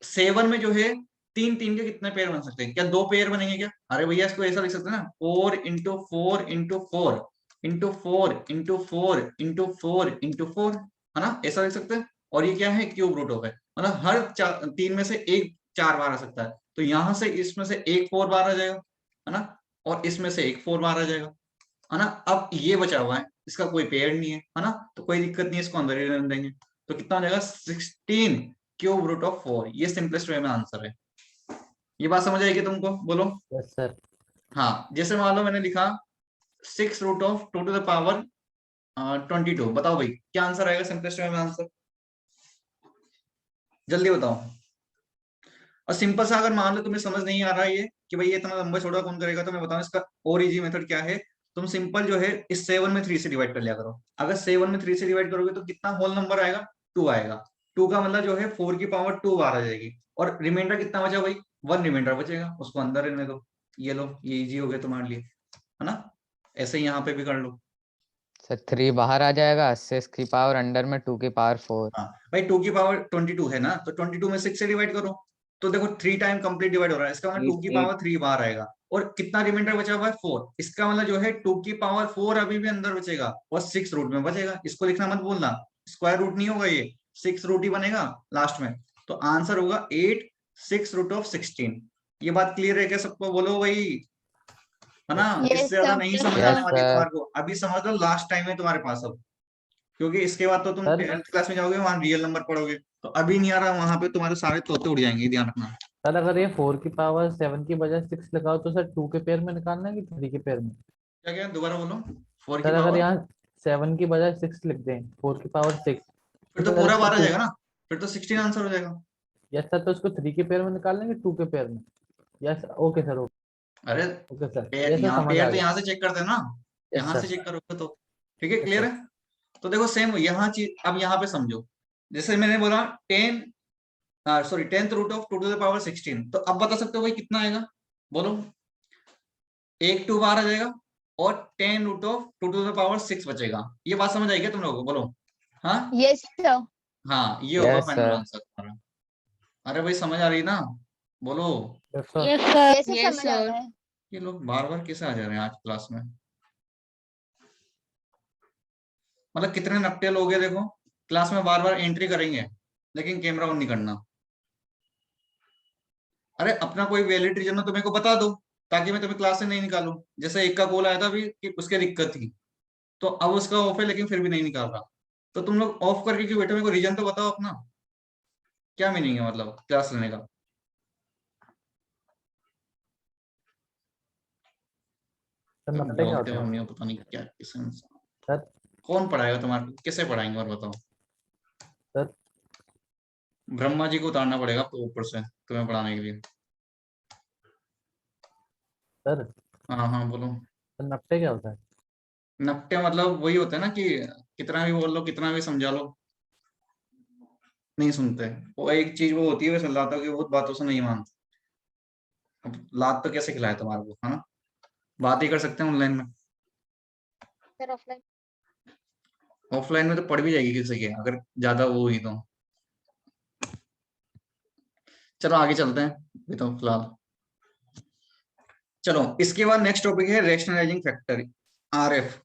7 में जो है 3 के कितने पेयर बन सकते हैं, क्या 2 पेयर बनेंगे क्या? अरे भैया इसको ऐसा लिख सकते हैं ना, 4 into 4 into 4 into 4 into 4 into 4 into 4, है ना, ऐसा लिख सकते हैं। और ये क्या है क्यूब रूट ऑफ है, मतलब हर 3 में से एक 4 बार आ सकता है। तो यहां से इसमें से एक 4 बार आ जाएगा, है ना, और इसमें से एक 4 बार आ जाएगा, है ना। अब ये बचा हुआ है, इसका कोई पेयर नहीं है ना, तो कोई दिक्कत नहीं है, इसको अंदर ही रहने देंगे। तो कितना हो जाएगा 16 क्यूब रूट ऑफ 4। ये सिंपलेस्ट वे में आंसर है। ये बात समझ आएगी तुमको, बोलो। Yes sir. हाँ जैसे मान लो मैंने लिखा 6√2 टू द पावर 22, बताओ भाई क्या आंसर आएगा सिंपलेस्ट वे में आंसर। जल्दी बताओ। और सिंपल सा अगर मान लो तुम्हें समझ नहीं आ रहा है ये कि भाई ये इतना लंबा छोटा कौन करेगा, तो मैं बताऊं इसका और इजी मेथड क्या है। तुम सिंपल जो है इस 7 में 3 से डिवाइड कर लिया करो। अगर 7 में 3 से डिवाइड करोगे तो कितना होल नंबर आएगा, 2 आएगा। 2 का मतलब जो है 4 की पावर 2 बार आ जाएगी। और रिमाइंडर कितना बचा भाई, 1 रिमाइंडर बचेगा, उसको अंदर रहने दो। ये लो, ये इजी हो गया तुम्हारे लिए, है ना। ऐसे ही यहाँ पे भी कर लो। सर 3 बाहर आ जाएगा, 6 की पावर अंडर में 2 की पावर 4। हाँ भाई, 2 की पावर 22 है ना, तो 22 में 6 से डिवाइड करो। तो देखो 3 टाइम कंप्लीट डिवाइड हो रहा है, इसका मतलब 2 की पावर 3 बाहर आएगा। और कितना रिमाइंडर बचा हुआ है, 4। इसका मतलब जो है 2 की पावर 4 अभी भी अंदर बचेगा और 6 रूट में बचेगा। इसको लिखना मत भूलना, स्क्वायर रूट नहीं होगा, ये 6 रूट ही बनेगा लास्ट में। तो आंसर होगा 8 6 रूट ऑफ 16। ये बात क्लियर है क्या सबको, बोलो भाई, है ना। Yes, इससे ज्यादा sir. नहीं Yes, समझ sir. आने वाली sir. तुम्हारे को, अभी समझ लो, लास्ट टाइम है तुम्हारे पास अब। क्योंकि इसके बाद तो तुम सर 10th क्लास में जाओगे, वहां रियल नंबर पढ़ोगे, तो अभी नहीं आ रहा, वहां पे तुम्हारे सारे तोते उड़ जाएंगे, ध्यान रखना। सर अगर ये 4 की पावर 7 की बजाय 6 लगाओ तो सर 2 के पेयर में निकालना है कि 3 के पेयर में? क्या क्या दोबारा बोलो, 4 की सर अगर पावर, यहाँ 7 की बजाय 6 लिख दें, 4 की पावर 6, तो फिर तो सर पूरा इसको 12 आ 2, जाएगा ना, फिर तो 16 आंसर हो जाएगा। यस सर, तो इसको 3 के पेयर में निकाल लेंगे 2 के पेयर में? यस, ओके सर, अरे ओके सर, पेयर, ये सर यहाँ समझ पेयर आ तो गया। यहाँ से चेक करते हैं ना, यस यहाँ से सर। चेक करोगे तो ठीक है, यस क्लियर सर। है। तो देखो सेम यहाँ चीज, अब यहाँ पे समझो। जैसे मैंने बोला 10th root of 2 to the power 16, तो अब बता सकते हो भाई कितना आएगा, बोलो। एक 2 बाहर आ जाएगा और 10 root of 2 to the power 6 बचेगा। ये बात समझ आई क्या तुम लोगों को, बोलो। हाँ Yes, sir. हाँ, ये होगा यस फाइनल सर। आंसर तुम्हारा। अरे भाई समझ आ रही ना, बोलो। Yes sir. Yes, sir. Yes, sir, Yes, समझ आ sir. रहा है। ये लोग बार बार कैसे आ जा रहे हैं आज क्लास में, मतलब कितने नकटे लोग हैं देखो, क्लास में बार बार एंट्री करेंगे लेकिन कैमरा ऑन नहीं करना। अरे अपना कोई वैलिड रीजन हो तो मेरे को बता दो, ताकि मैं तुम्हें क्लास से नहीं निकालूं। जैसे एक का कॉल आया था अभी कि उसके दिक्कत थी, तो अब उसका ऑफ है लेकिन फिर भी नहीं निकाल रहा। तो तुम लोग ऑफ करके क्यों बैठे, मेरे को रीजन तो बताओ अपना, क्या मीनिंग है मतलब क्लास लेने का। सर तुम नफ्टे क्या बोलते होता हो है? नहीं हो, पता नहीं क्या किस्म। सर कौन पढ़ाएगा तुम्हारे को, कैसे पढ़ाएंगे और बताओ। सर ब्रह्मा जी को उतारना पड़ेगा आपको ऊपर से तुम्हें पढ़ाने के लिए। सर हाँ हाँ बोलो। सर नफ्टे क्या होता है? नकटे मतलब वही होता है ना कि कितना भी बोल लो, कितना भी समझा लो, नहीं सुनते। वो एक चीज वो होती है, वैसे लाता की बहुत बातों से नहीं मानते। अब लात तो कैसे खिलाए तुम्हारे को, है ना। बात ही कर सकते हैं ऑनलाइन में, सर ऑफलाइन। ऑफलाइन में तो पढ़ भी जाएगी किसी के, अगर ज्यादा वो हुई तो। चलो आगे चलते हैं, अभी तो फिलहाल। चलो इसके बाद नेक्स्ट टॉपिक है रैशनलाइजिंग फैक्टर, आरएफ।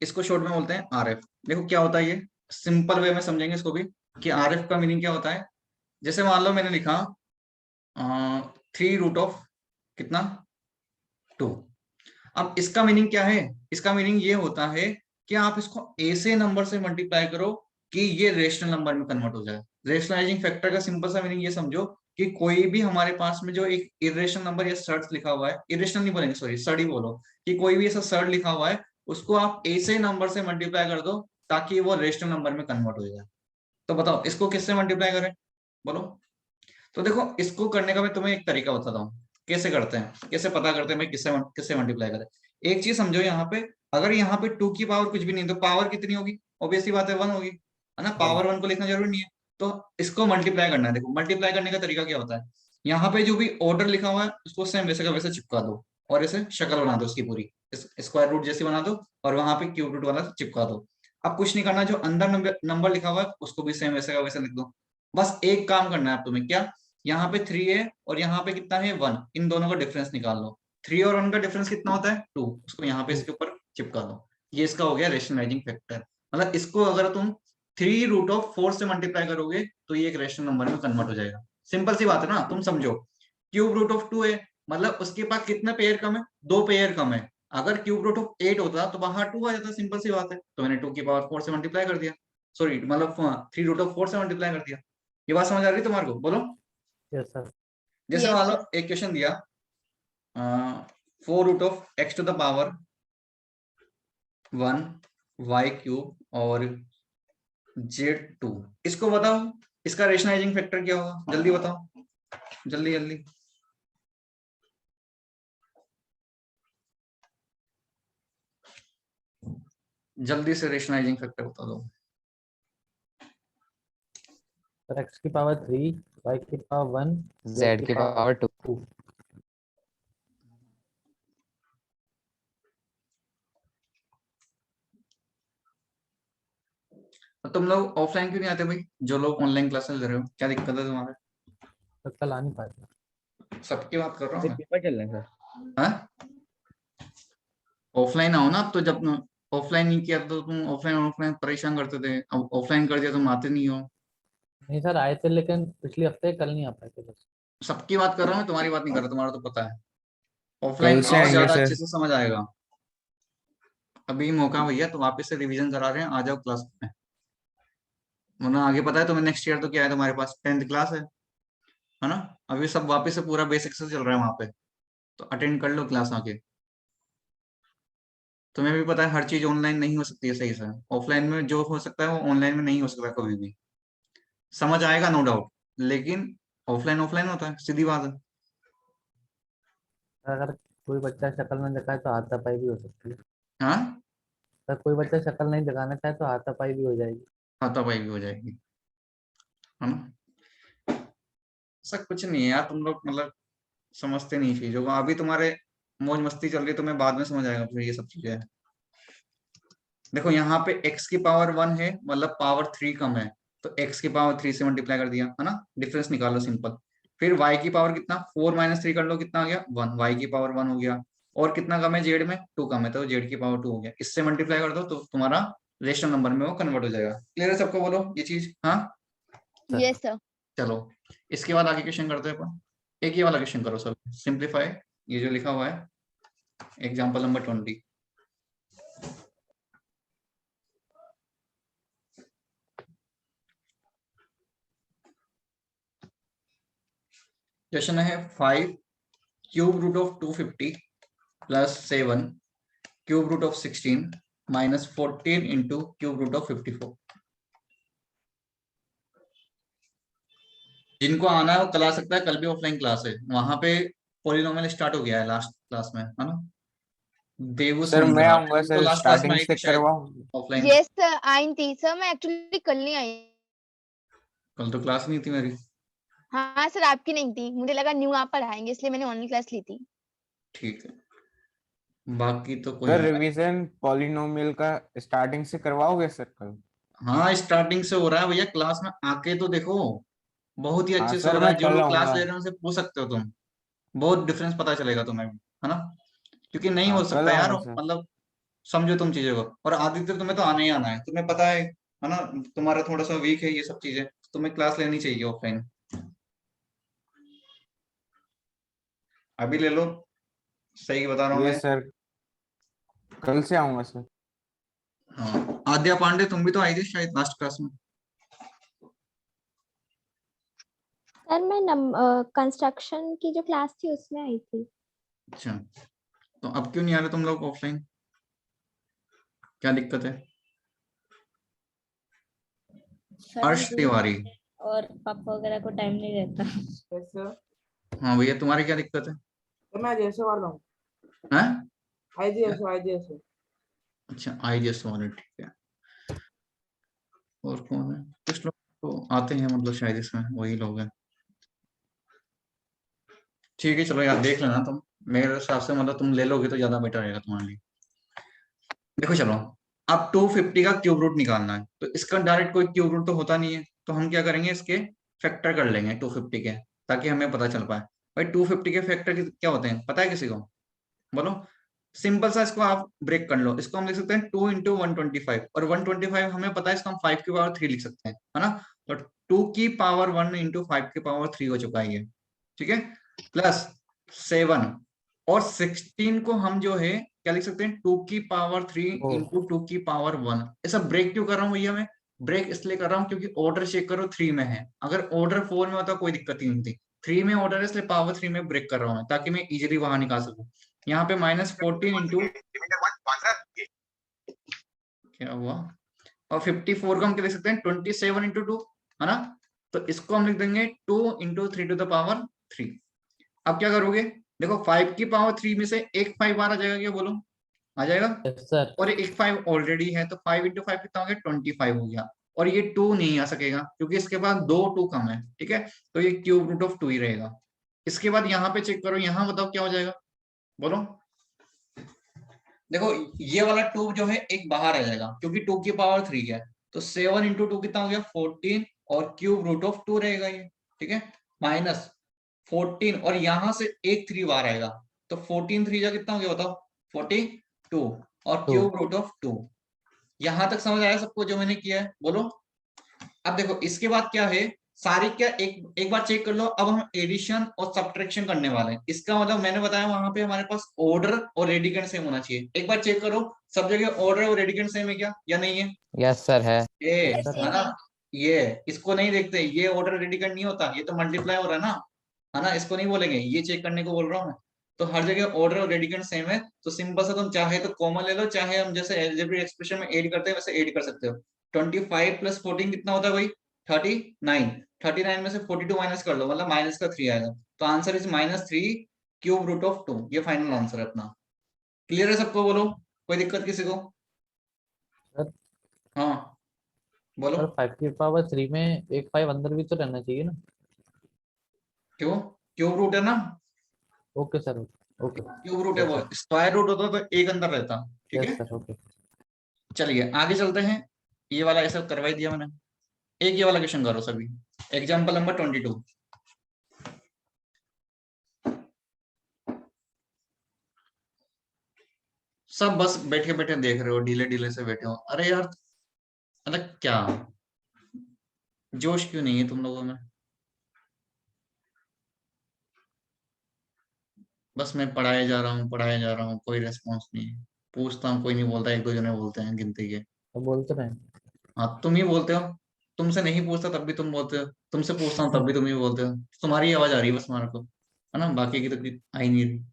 इसको शॉर्ट में बोलते हैं आरएफ। देखो क्या होता है ये, सिंपल वे में समझेंगे इसको भी कि आरएफ का मीनिंग क्या होता है। जैसे मान लो मैंने लिखा 3 रूट ऑफ कितना 2। अब इसका मीनिंग क्या है, इसका मीनिंग ये होता है कि आप इसको ऐसे नंबर से मल्टीप्लाई करो कि ये रेशनल नंबर में कन्वर्ट हो जाए। रेशनलाइजिंग फैक्टर का सिंपल सा मीनिंग ये समझो कि कोई भी हमारे पास में जो एक इरेशनल नंबर या सर्ट लिखा हुआ है, इरेशनल नहीं बोलेंगे सॉरी, सर्ट ही बोलो, कि कोई भी ऐसा सर्ट लिखा हुआ है उसको आप ऐसे नंबर से मल्टीप्लाई कर दो ताकि वो रेशनल नंबर में कन्वर्ट हो जाए। तो बताओ इसको किससे मल्टीप्लाई करें, बोलो। तो देखो इसको करने का मैं तुम्हें एक तरीका बताता हूँ, कैसे करते हैं, कैसे पता करते हैं भाई किससे किससे मल्टीप्लाई करें। एक चीज समझो, यहाँ पे अगर यहाँ पे 2 की पावर कुछ भी नहीं तो पावर कितनी होगी, ऑब्वियसली बात है 1 होगी, है ना। पावर 1 को लिखना जरूरी नहीं है। तो इसको मल्टीप्लाई करना है। देखो मल्टीप्लाई करने का तरीका क्या होता है, यहाँ पे जो भी ऑर्डर लिखा हुआ है उसको सेम वैसे का वैसे चिपका दो और ऐसे शक्ल बना दो उसकी पूरी, स्क्वायर रूट जैसी बना दो और वहां पे क्यूब रूट वाला चिपका दो। अब कुछ नहीं करना, जो अंदर नंबर लिखा हुआ है उसको भी सेम वैसे का वैसे लिख दो। बस एक काम करना है आप तुम्हें, क्या, यहाँ पे 3 है और यहाँ पे कितना है 1, इन दोनों का डिफरेंस निकाल लो। 3 और 1 का डिफरेंस कितना होता है 2, उसको यहाँ पे इसके ऊपर चिपका दो। ये इसका हो गया रेशनलाइजिंग फैक्टर। मतलब इसको अगर तुम 3 रूट ऑफ 4 से मल्टीप्लाई करोगे तो ये एक रेशनल नंबर में कन्वर्ट हो जाएगा। सिंपल सी बात है ना, तुम समझो। क्यूब रूट ऑफ 2 है मतलब उसके पास कितना पेयर कम है, 2 पेयर कम है। अगर क्यूब रूट ऑफ 8 होता तो बाहर 2 आ जाता, सिंपल सी बात है। तो मैंने 2 की पावर 4 से मल्टीप्लाई कर दिया, सॉरी मतलब 3 रूट ऑफ 4 से मल्टीप्लाई कर दिया। ये बात समझ आ रही है तुम्हारे को, बोलो। Yes sir. जैसे Yes, मान लो sir. एक क्वेश्चन दिया 4 root of x to the power 1 y cube और z2, इसको बताओ इसका रेशनलाइजिंग फैक्टर क्या होगा, जल्दी बताओ, जल्दी जल्दी। जल्दी से रेशनलाइजिंग फैक्टर बता दो। सर x की पावर 3, y की पावर 1, Z की पावर 2। 2। तो तुम लोग ऑफलाइन क्यों नहीं आते भाई, जो लोग ऑनलाइन क्लासेस ले रहे हो, क्या दिक्कत है तुम्हारे? तो कल आ नहीं पाएगा। सबकी बात कर रहा हूँ मैं। पेपर चल रहे हैं सर। हाँ, ऑफलाइन आओ ना। अब तो जब ऑफलाइन नहीं किया तो तुम ऑफलाइन ऑफलाइन परेशान करते थे, अब ऑफलाइन कर दिया तुम आते नहीं हो। नहीं सर आए थे, लेकिन पिछले हफ्ते कल नहीं आ पाए थे बस। सबकी बात कर रहा हूँ मैं, तुम्हारी बात नहीं कर रहा, तुम्हारा तो पता है। ऑफलाइन कल से आओ, आएंगे ज्यादा सर। अच्छे से समझ आएगा। अभी मौका भैया, तो वापस से रिवीजन करा रहे हैं, आ जाओ क्लास में। वरना आगे पता है तुम्हें, नेक्स्ट ईयर तो क्या है तुम्हारे पास, 10th क्लास है ना। अभी सब वापस से पूरा बेसिक से चल रहा है वहां पे, तो अटेंड कर लो क्लास आके। तुम्हें भी पता है हर चीज ऑनलाइन नहीं हो सकती है सही से, ऑफलाइन में जो हो सकता है वो ऑनलाइन में नहीं हो सकता कभी भी। समझ आएगा नो डाउट, लेकिन ऑफलाइन ऑफलाइन होता है, सीधी बात है। अगर कोई बच्चा शक्ल में दिखाए तो हाथापाई भी हो सकती है। हाँ, अगर कोई बच्चा शक्ल नहीं दिखाना चाहे तो हाथापाई भी हो जाएगी। हाथापाई भी हो जाएगी, है ना। ऐसा कुछ नहीं है यार, तुम लोग मतलब समझते नहीं चीजों को। अभी तुम्हारे मौज मस्ती चल रही है, तुम्हें बाद में समझ आएगा फिर ये सब चीजें। देखो यहाँ पे x की पावर 1 है, मतलब पावर 3 कम है, तो x की पावर 3 से मल्टीप्लाई कर दिया, है ना। डिफरेंस निकालो सिंपल। फिर y की पावर कितना, 4 माइनस 3 कर लो, कितना आ गया 1, y की पावर 1 हो गया। और कितना कम है z में, 2 कम है, तो z की पावर 2 हो गया। इससे मल्टीप्लाई कर दो तो तुम्हारा रेशनल नंबर में वो कन्वर्ट हो जाएगा। क्लियर है सबको, बोलो ये चीज। हाँ यस सर। चलो, इसके बाद आगे क्वेश्चन करते हैं अपन। एक ये वाला क्वेश्चन करो सब, सिंप्लीफाई, ये जो लिखा हुआ है एग्जाम्पल नंबर 20। क्वेश्चन है 5 cube root of 250 plus 7 cube root of 16 minus 14 into cube root of 54। जिनको आना है वो कल आ सकता है, कल भी ऑफलाइन क्लास है, वहां पे पॉलिनोमियल स्टार्ट हो गया है लास्ट क्लास में, है ना। देवू सर समझा मैं रहा आऊंगा है, तो सर, लास्ट क्लास में स्टार्टिंग से आएगी शायद करवाऊँ। ऑफलाइन। यस सर आई थी सर, मैं एक्चुअली कल नहीं आई। कल तो क्लास नहीं थी मेरी। हाँ सर आपकी नहीं थी, मुझे लगा न्यू आप पढ़ाएंगे इसलिए मैंने ऑनलाइन क्लास ली थी। ठीक है, बाकी तो कोई सर है। रिवीजन पॉलिनोमियल का स्टार्टिंग से करवाओगे सर कल? हाँ स्टार्टिंग से हो रहा है भैया, क्लास में आके तो देखो, बहुत ही हाँ अच्छे से हो सर रहा मैं है। जो कल लोग क्लास आऊंगा। ले रहे हैं उनसे पूछ सकते हो तुम, बहुत डिफरेंस पता चलेगा तुम्हें भी, है ना। क्योंकि नहीं हाँ हो कल सकता यार, आऊंगा सर। मतलब समझो तुम चीजों को। और आदित्य तुम्हें तो आना ही आना है, तुम्हें पता है ना। तुम्हारा थोड़ा सा वीक है ये सब चीजें, तुम्हें क्लास लेनी चाहिए ऑफलाइन, अभी ले लो। सही बता रहा हूँ ये मैं। सर कल से आऊंगा सर। हाँ, आद्या पांडे तुम भी तो आई थी शायद लास्ट क्लास में। सर मैं कंस्ट्रक्शन की जो क्लास थी उसमें आई थी। अच्छा, तो अब क्यों नहीं आ रहे तुम लोग ऑफलाइन, क्या दिक्कत है? अर्श तिवारी, और पापा वगैरह को टाइम नहीं रहता। हाँ भैया तुम्हारी क्या दिक्कत है? तो मैं जैसे वाला हूँ, हैं? आईजीएस। अच्छा IGS वाले, ठीक है। और कौन है? कुछ लोग तो आते हैं मतलब शायद इसमें वही लोग हैं। ठीक है चलो यार, देख लेना तुम, मेरे हिसाब से मतलब तुम ले लोगे तो ज्यादा बेटर रहेगा तुम्हारे लिए। देखो चलो, अब 250 का क्यूब रूट निकालना है, तो इसका डायरेक्ट कोई क्यूब रूट तो होता नहीं है, तो हम क्या करेंगे, इसके फैक्टर कर लेंगे 250 के, ताकि हमें पता चल पाए। भाई 250 के फैक्टर क्या होते हैं पता है किसी को, बोलो। सिंपल सा इसको आप ब्रेक कर लो, इसको हम लिख सकते हैं 2 इंटू 125, और 125 हमें पता है, इसको हम 5 की पावर 3 लिख सकते हैं, है ना। तो 2 की पावर 1 इंटू 5 की पावर 3 हो चुका है ये, ठीक है। प्लस 7 और 16 को हम जो है क्या लिख सकते हैं, 2 की पावर 3 इंटू 2 की पावर 1। ऐसा ब्रेक क्यों कर रहा हूँ भैया मैं, ब्रेक इसलिए कर रहा हूँ क्योंकि ऑर्डर चेक करो 3 में है, अगर ऑर्डर 4 में होता कोई दिक्कत ही नहीं थी। 3 में ऑर्डर है इसलिए पावर 3 में ब्रेक कर रहा हूँ मैं, ताकि मैं इजीली वहां निकाल सकूं। यहाँ पे -14 इंटू क्या हुआ, और 54 को हम क्या लिख सकते हैं 27 इंटू 2, है ना। तो इसको हम लिख देंगे 2 इंटू 3 टू द पावर 3। अब क्या करोगे, देखो 5 की पावर 3 में से एक 5 बार आ जाएगा क्या, बोलो आ जाएगा। Yes sir. और एक 5 ऑलरेडी है, तो 5 इंटू 5 कितना हो गया, 25 हो गया। और ये 2 नहीं आ सकेगा क्योंकि इसके पास 2 2 कम है, ठीक है, तो ये क्यूब रूट ऑफ 2 ही रहेगा। इसके बाद यहाँ पे चेक करो, यहाँ बताओ क्या हो जाएगा, बोलो। देखो ये वाला 2 जो है एक बाहर आ जाएगा क्योंकि 2 की पावर 3 है, तो 7 इंटू 2 कितना हो गया 14, और क्यूब रूट ऑफ 2 रहेगा ये, ठीक है, माइनस 14, और यहां से एक 3 बाहर आएगा, तो 14 3 जा कितना हो गया बताओ, 42, और क्यूब रूट ऑफ 2। यहां तक समझ आया सबको जो मैंने किया है, बोलो। अब देखो इसके बाद क्या है, सारी क्या एक बार चेक कर लो। अब हम एडिशन और सब्ट्रैक्शन करने वाले हैं, इसका मतलब मैंने बताया वहां पे हमारे पास ऑर्डर और रेडिकेंड सेम होना चाहिए। एक बार चेक करो सब जगह ऑर्डर और रेडिकेंड सेम है क्या या नहीं है। यस सर है। ये Yes, है same ना, है। ये इसको नहीं देखते, ये ऑर्डर रेडिकेंड नहीं होता, ये तो मल्टीप्लाई हो रहा है ना, है ना, इसको नहीं बोलेंगे, ये चेक करने को बोल रहा हूँ मैं। तो हर जगह ऑर्डर और रेडिकेंड सेम है, तो सिंपल सा तुम चाहे तो कॉमन ले लो, चाहे हम जैसे अलजेब्रिक एक्सप्रेशन में ऐड करते हैं वैसे ऐड कर सकते हो। 25 प्लस 14 कितना होता है भाई, 39। 39 में से 42 माइनस कर लो, मतलब माइनस का 3 आएगा, तो answer is -3 cube root of 2। ये फाइनल आंसर है अपना। क्लियर है सबको, बोलो, कोई दिक्कत किसी को। सर हाँ बोलो। सर 5 की पावर 3 में एक 5 अंदर भी तो रहना चाहिए ना। क्यों, क्यूब रूट है ना, okay sir. Okay. Cube root है, यस वो सर। स्क्वायर रूट होता तो एक अंदर रहता, ठीक यस है। सर। ओके। चलिए आगे चलते हैं, ये वाला ऐसा करवा ही दिया मैंने। एक ये वाला क्वेश्चन करो सभी, एग्जाम्पल नंबर 22। सब बस बैठे बैठे देख रहे हो, ढीले ढीले से बैठे हो, अरे यार, अरे क्या जोश क्यों नहीं है तुम लोगों में। बस मैं पढ़ाए जा रहा हूँ पढ़ाए जा रहा हूँ, कोई रेस्पॉन्स नहीं है। पूछता हूँ कोई नहीं बोलता, एक दो जने बोलते हैं गिनती के। तो बोलते रहे। हाँ तुम ही बोलते हो, तुमसे नहीं पूछता तब भी तुम बोलते हो, तुमसे पूछता हूँ तब भी तुम ही बोलते हो। तुम्हारी आवाज आ रही है बस हमारे को, है ना, बाकी की तो आई नहीं रही।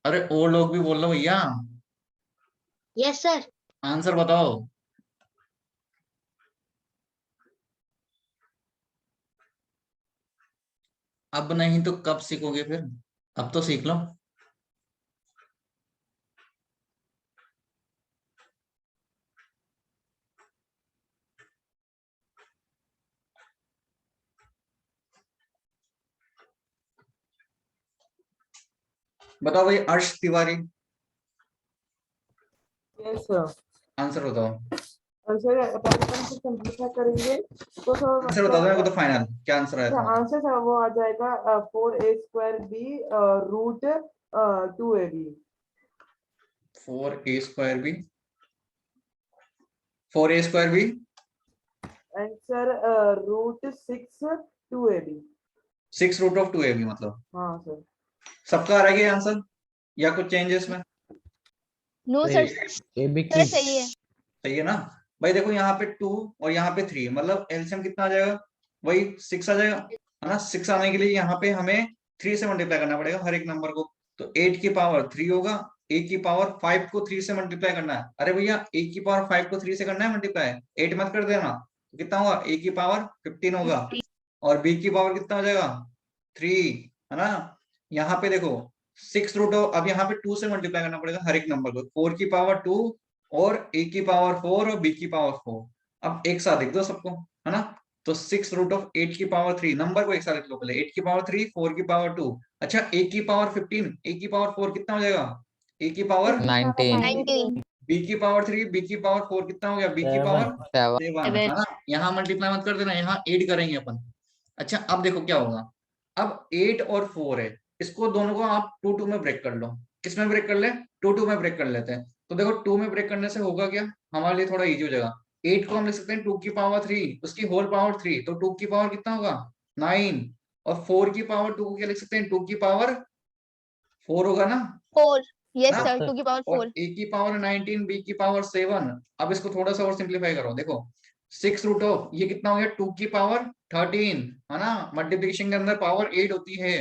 अरे और लोग भी बोल लो भैया, यस सर। आंसर बताओ। अब नहीं तो कब सीखोगे फिर, अब तो सीख लो। बताओ भाई, अर्श तिवारी, यस सर। आंसर बताओ। सर अपन से सिंपलीफाई करेंगे तो सर आंसर बता दो मेरे को तो फाइनल, क्या आंसर आया था। आंसर सर वो आ जाएगा 4a² b root 2ab। 4a² b, 4a² b and sir root 6 2ab। 6 root of 2ab, मतलब हाँ सर। सबका आ रहा है ये आंसर या कुछ चेंजेस में। नो सही सर, ए बी सर सही है। सही है ना भाई। देखो यहाँ पे 2 और यहाँ पे 3, मतलब एलसीएम कितना आ जाएगा, वही 6 आ जाएगा, है ना। 6 आने के लिए यहाँ पे हमें 3 से मल्टीप्लाई करना पड़ेगा हर एक नंबर को, तो 8 की पावर 3 होगा। a की पावर 5 को 3 से मल्टीप्लाई करना है। अरे भैया a की पावर 5 को 3 से करना है मल्टीप्लाई, 8 मत कर देना। तो कितना होगा, a की पावर 15 होगा, और b की पावर कितना हो जाएगा 3, है ना। यहाँ पे देखो 6 रूट, अब यहाँ पे 2 से मल्टीप्लाई करना पड़ेगा हर एक नंबर को, 4 की पावर 2 और a की पावर 4 और b की पावर 4। अब एक साथ लिख दो सबको, है ना। तो 6 रूट ऑफ 8 की पावर 3, नंबर को एक साथ लिख लो पहले, 8 की पावर 3, 4 की पावर 2। अच्छा a की पावर 15, a की पावर 4 कितना हो जाएगा, a की पावर 19 19। b की पावर 3, b की पावर 4 कितना हो गया, b की पावर 7। 7, है ना। यहाँ मल्टीप्लाई मत कर देना, यहाँ ऐड करेंगे अपन। अच्छा अब देखो क्या होगा, अब 8 और 4 है, इसको दोनों को आप 2 में ब्रेक कर लो। किसमें ब्रेक कर ले, 2 में ब्रेक कर लेते हैं। तो देखो 2 में ब्रेक करने से होगा क्या, हमारे लिए थोड़ा इजी हो जाएगा। 8 को हम लिख सकते हैं 2 की पावर 3, उसकी होल पावर 3, तो 2 की पावर कितना होगा 9, और 4 की पावर 2 को क्या लिख सकते हैं, 2 की पावर 4 होगा ना, 4, यस ना? सर, 2 की पावर और 4। a की पावर 19, b की पावर 7। अब इसको थोड़ा सा और सिंप्लीफाई करो, देखो 6 रूट ऑफ ये कितना हो गया 2 की पावर 13, है ना। मल्टीप्लिकेशन के अंदर पावर 8 होती है।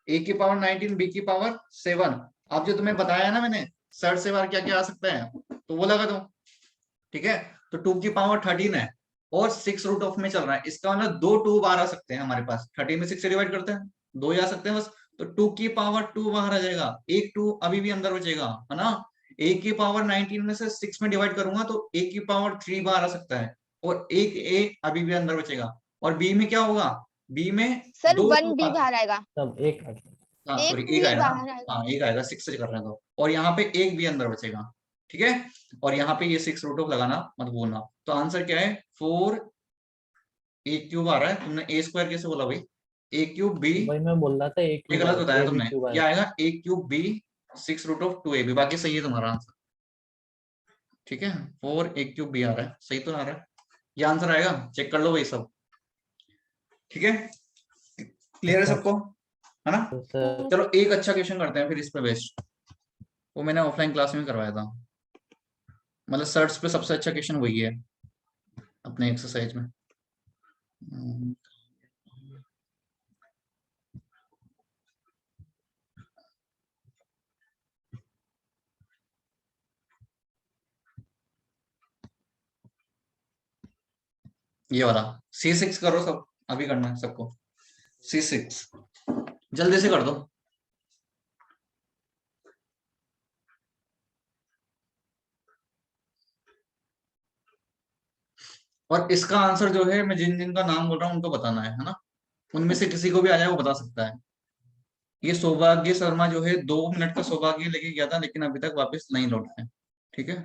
a की पावर 19, b की पावर 7। अब जो तुम्हें बताया ना मैंने, 60 से बार क्या क्या आ सकता है, तो वो लगा दो, ठीक है। तो 2 की पावर 13 है और 6 रूट ऑफ में चल रहा है, इसका मतलब 2 2 बाहर आ सकते हैं हमारे पास। 13 में 6 से डिवाइड करते हैं, 2 ही आ सकते हैं बस। तो 2 की पावर 2 बाहर आ जाएगा, एक 2 अभी भी अंदर बचेगा, है ना। a की पावर 19 में से 6 में डिवाइड करूंगा तो a की पावर 3 बाहर आ सकता है, और एक a अभी भी अंदर बचेगा। और b में क्या होगा, b में सर 2 1 बी बाहर आएगा, तब एक हाँ एक सॉरी एक भी आएगा ना, बाहर आएगा। हाँ एक आएगा, 6 से कर रहे हैं तो, और यहाँ पे एक भी अंदर बचेगा, ठीक है। और यहाँ पे ये 6 रूट ऑफ लगाना मत भूलना। तो आंसर क्या है, 4 a क्यूब आ रहा है। तुमने a स्क्वायर कैसे बोला भाई, a क्यूब b, वही मैं बोल रहा था एक ये क्यूब गलत बताया ए बी तुमने, क्यूब ये आएगा। आएगा a cube b 6 root of 2ab, बाकी सही है तुम्हारा आंसर, ठीक है। 4 a क्यूब b आ रहा है, सही तो आ रहा है, ये आंसर आएगा, चेक कर लो भाई सब, ठीक है। क्लियर है सर सबको, है ना। तो सर चलो एक अच्छा क्वेश्चन करते हैं फिर इस पे बेस्ट, वो मैंने ऑफलाइन क्लास में करवाया था, मतलब सर्च पे सबसे अच्छा क्वेश्चन वही है अपने एक्सरसाइज में। ये वाला C6 करो सब, अभी करना है सबको, C6 जल्दी से कर दो। और इसका आंसर जो है, मैं जिन जिन का नाम बोल रहा हूँ उनको बताना है ना, उनमें से किसी को भी आ जाए वो बता सकता है। ये सौभाग्य शर्मा जो है 2 मिनट का सौभाग्य लेके गया था, लेकिन अभी तक वापस नहीं लौटा है, ठीक है।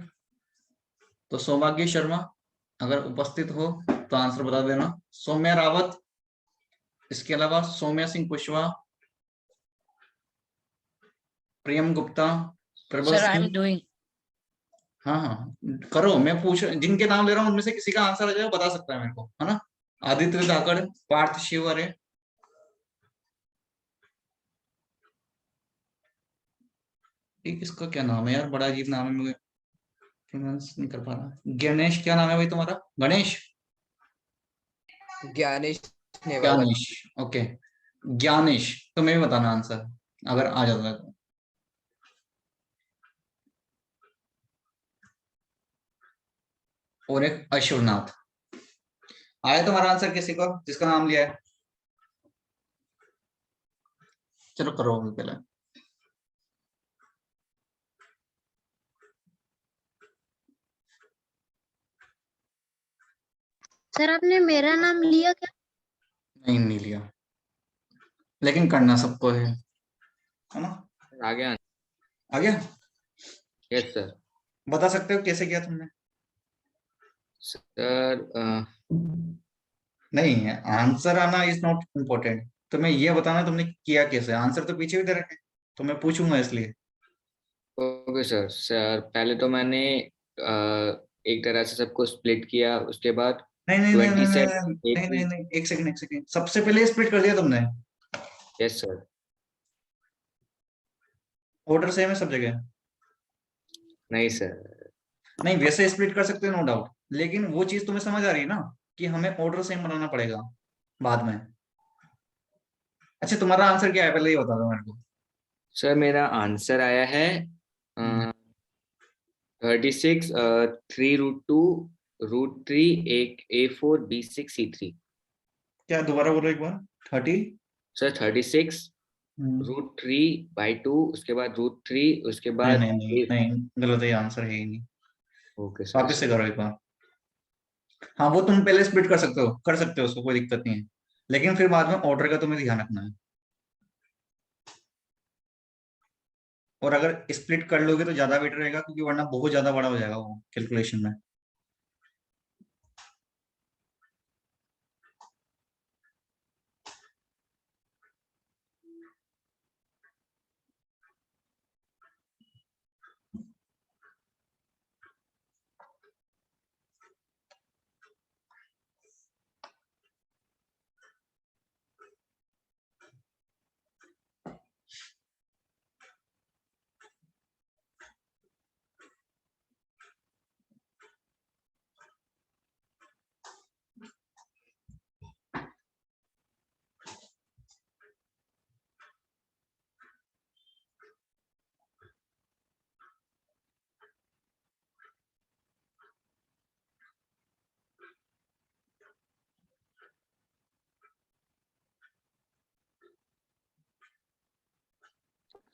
तो सौभाग्य शर्मा अगर उपस्थित हो तो आंसर बता देना। सौम्या रावत, इसके अलावा सौम्या सिंह कुशवाहा, प्रियम गुप्ता, प्रबल Sir, सिंह। I'm doing. हाँ हाँ करो, मैं पूछ जिनके नाम ले रहा हूँ उनमें से किसी का आंसर आ जाए वो बता सकता है मेरे को, है ना। आदित्य धाकड़, पार्थ शिवरे, ये किसका क्या नाम है यार, बड़ा अजीब नाम है, मुझे प्रोनाउंस नहीं कर पा रहा। गणेश, क्या नाम है भाई तुम्हारा, गणेश, ज्ञानेश नेवावत। ज्ञानेश, ओके ज्ञानेश, तो मैं भी बताना आंसर अगर आ जाता है तो। और एक अश्वनाथ, आया तुम्हारा आंसर किसी को जिसका नाम लिया है, चलो करो अभी पहले। सर आपने मेरा नाम लिया क्या? नहीं नहीं लिया, लेकिन करना सबको है ना। आ गया। आ गया, यस सर। बता सकते हो कैसे किया तुमने। सर नहीं है, आंसर आना इज नॉट इम्पोर्टेंट, तुम्हें ये बताना तुमने किया कैसे, आंसर तो पीछे भी दे रखे हैं, तो मैं पूछूंगा इसलिए। Okay sir. सर पहले तो मैंने एक तरह से सबको स्प्लिट किया, उसके बाद नहीं नहीं नहीं नहीं 27 नहीं नहीं नहीं A3। नहीं, एक सेकंड एक सेकंड, सबसे पहले स्प्लिट कर दिया तुमने, यस सर। ऑर्डर सेम है सब जगह। नहीं सर। नहीं वैसे स्प्लिट कर सकते हो नो डाउट, लेकिन वो चीज तुम्हें समझ आ रही है ना कि हमें ऑर्डर सेम बनाना पड़ेगा बाद में। अच्छा तुम्हारा आंसर क्या है पहले ये बता दो मेरे को। सर मेरा आंसर आया है हम्म, 36 3√2 √3 एक A4 B6 C3। क्या दोबारा बोलो एक बार। 30। सर 36 √3/2, उसके बाद √3, उसके नहीं बाद नहीं नहीं नहीं, गलत है, आंसर है ही नहीं, ओके सर। वापस से करो एक बार। हाँ वो तुम पहले स्प्लिट कर सकते हो उसको, कोई दिक्कत नहीं है, लेकिन फिर बाद में ऑर्डर का तुम्हें ध्यान रखना है। और अगर स्प्लिट कर लोगे तो ज्यादा बेटर रहेगा, क्योंकि वरना बहुत ज्यादा बड़ा हो जाएगा वो कैलकुलेशन में।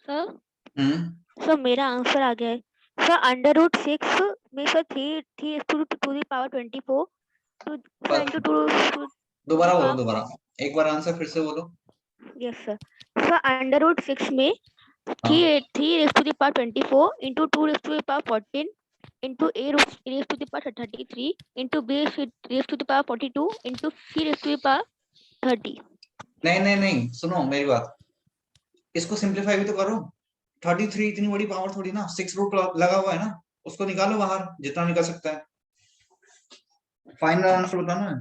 सर हम्म मेरा आंसर आ गया है सर। √6 में sir 3 to the power 24 to sir into 2 दोबारा बोलो, दोबारा एक बार आंसर फिर से बोलो। Yes sir. सर √6 में हाँ 3 raised to the power 24 into 2 raised to the power 14 into a raised to the power 33 into b raised to the power 42 into c raised to the power 30। नहीं नहीं नहीं, सुनो मेरी बात, इसको सिंपलीफाई भी तो करो। 33 इतनी बड़ी पावर थोड़ी ना, 6 रूट लगा हुआ है ना, उसको निकालो बाहर जितना निकल सकता है। फाइनल आंसर बताना है।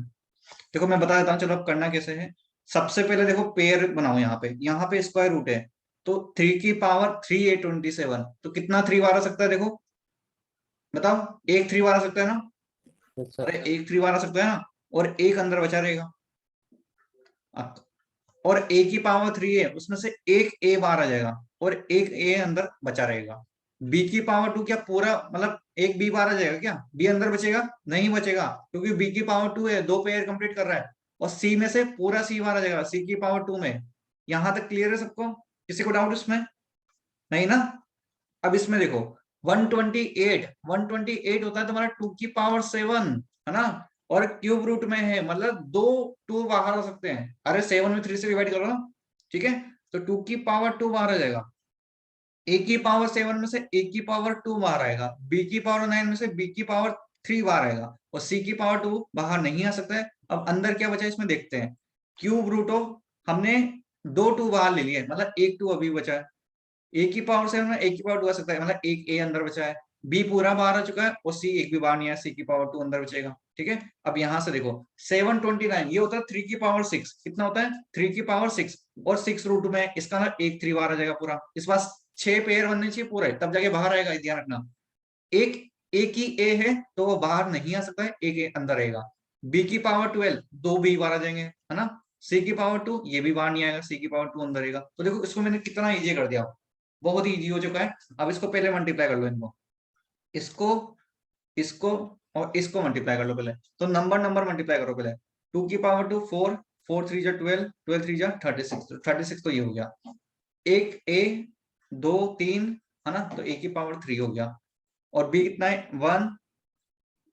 देखो मैं बता देता हूँ, चलो अब करना कैसे है। सबसे पहले देखो पेयर बनाओ, यहाँ पे स्क्वायर रूट है, तो 3 की पावर 3 827, तो कितना 3 बार आ सकता है? देखो बताओ, एक 3 बार आ सकता है ना? Yes, sir. अरे एक 3 बार आ सकता है ना, और एक अंदर बचा रहेगा। और a की पावर 3 है, उसमें से एक a बाहर आ जाएगा और एक a अंदर बचा रहेगा। b की पावर 2 क्या पूरा मतलब एक b बाहर आ जाएगा क्या? b अंदर बचेगा? नहीं बचेगा, क्योंकि b की पावर 2 है, 2 पेयर कंप्लीट कर रहा है। और c में से पूरा c बाहर आ जाएगा, c की पावर 2 में। यहां तक क्लियर है सबको? किसी को डाउट इसमें? नहीं ना? अब इसमें देखो 128 होता है तुम्हारा 2 की पावर 7, है ना? और क्यूब रूट में है, मतलब 2 2 बाहर आ सकते हैं। अरे 7 में 3 से डिवाइड करो ना, ठीक है? तो 2 की पावर 2 बाहर आ जाएगा। a की पावर 7 में से a की पावर 2 बाहर आएगा, b की पावर 9 में से b की पावर 3 बाहर आएगा, और c की पावर 2 बाहर नहीं आ सकता है। अब अंदर क्या बचा है इसमें देखते हैं। क्यूब रूट ऑफ, हमने 2 2 बाहर ले लिए, मतलब एक 2 अभी बचा है। a की पावर 7 में a की पावर 2 आ सकता है, मतलब एक a अंदर बचा है। b पूरा बाहर आ चुका है और c एक भी बाहर नहीं आया, c की पावर 2 अंदर बचेगा, ठीक है? अब यहां से देखो 729, ये होता है 3 की पावर 6। कितना होता है? 3 की पावर 6, और 6 रूट में इसका ना एक 3 बाहर आ जाएगा पूरा। इस बार 6 पेयर बनने चाहिए पूरे, तब जाके बाहर आएगा, ध्यान रखना। एक ही a है तो वो बाहर नहीं आ सकता है, एक a अंदर रहेगा। b की पावर 12, 2 b बाहर आ जाएंगे, है ना? c की पावर 2, ये भी बाहर नहीं आएगा, c की पावर 2 अंदर रहेगा। तो देखो इसको मैंने कितना इजी कर दिया, बहुत ही इजी हो चुका है। अब इसको पहले मल्टीप्लाई कर लो, इनको, इसको, इसको और इसको मल्टीप्लाई कर लो पहले। तो नंबर मल्टीप्लाई करो पहले। 2 की पावर 2 4, 4 3 जा 12, 12 3 जा 36, 36 तो ये हो गया। एक a 2 3, है ना? तो a की पावर 3 हो गया। और b कितना है? 1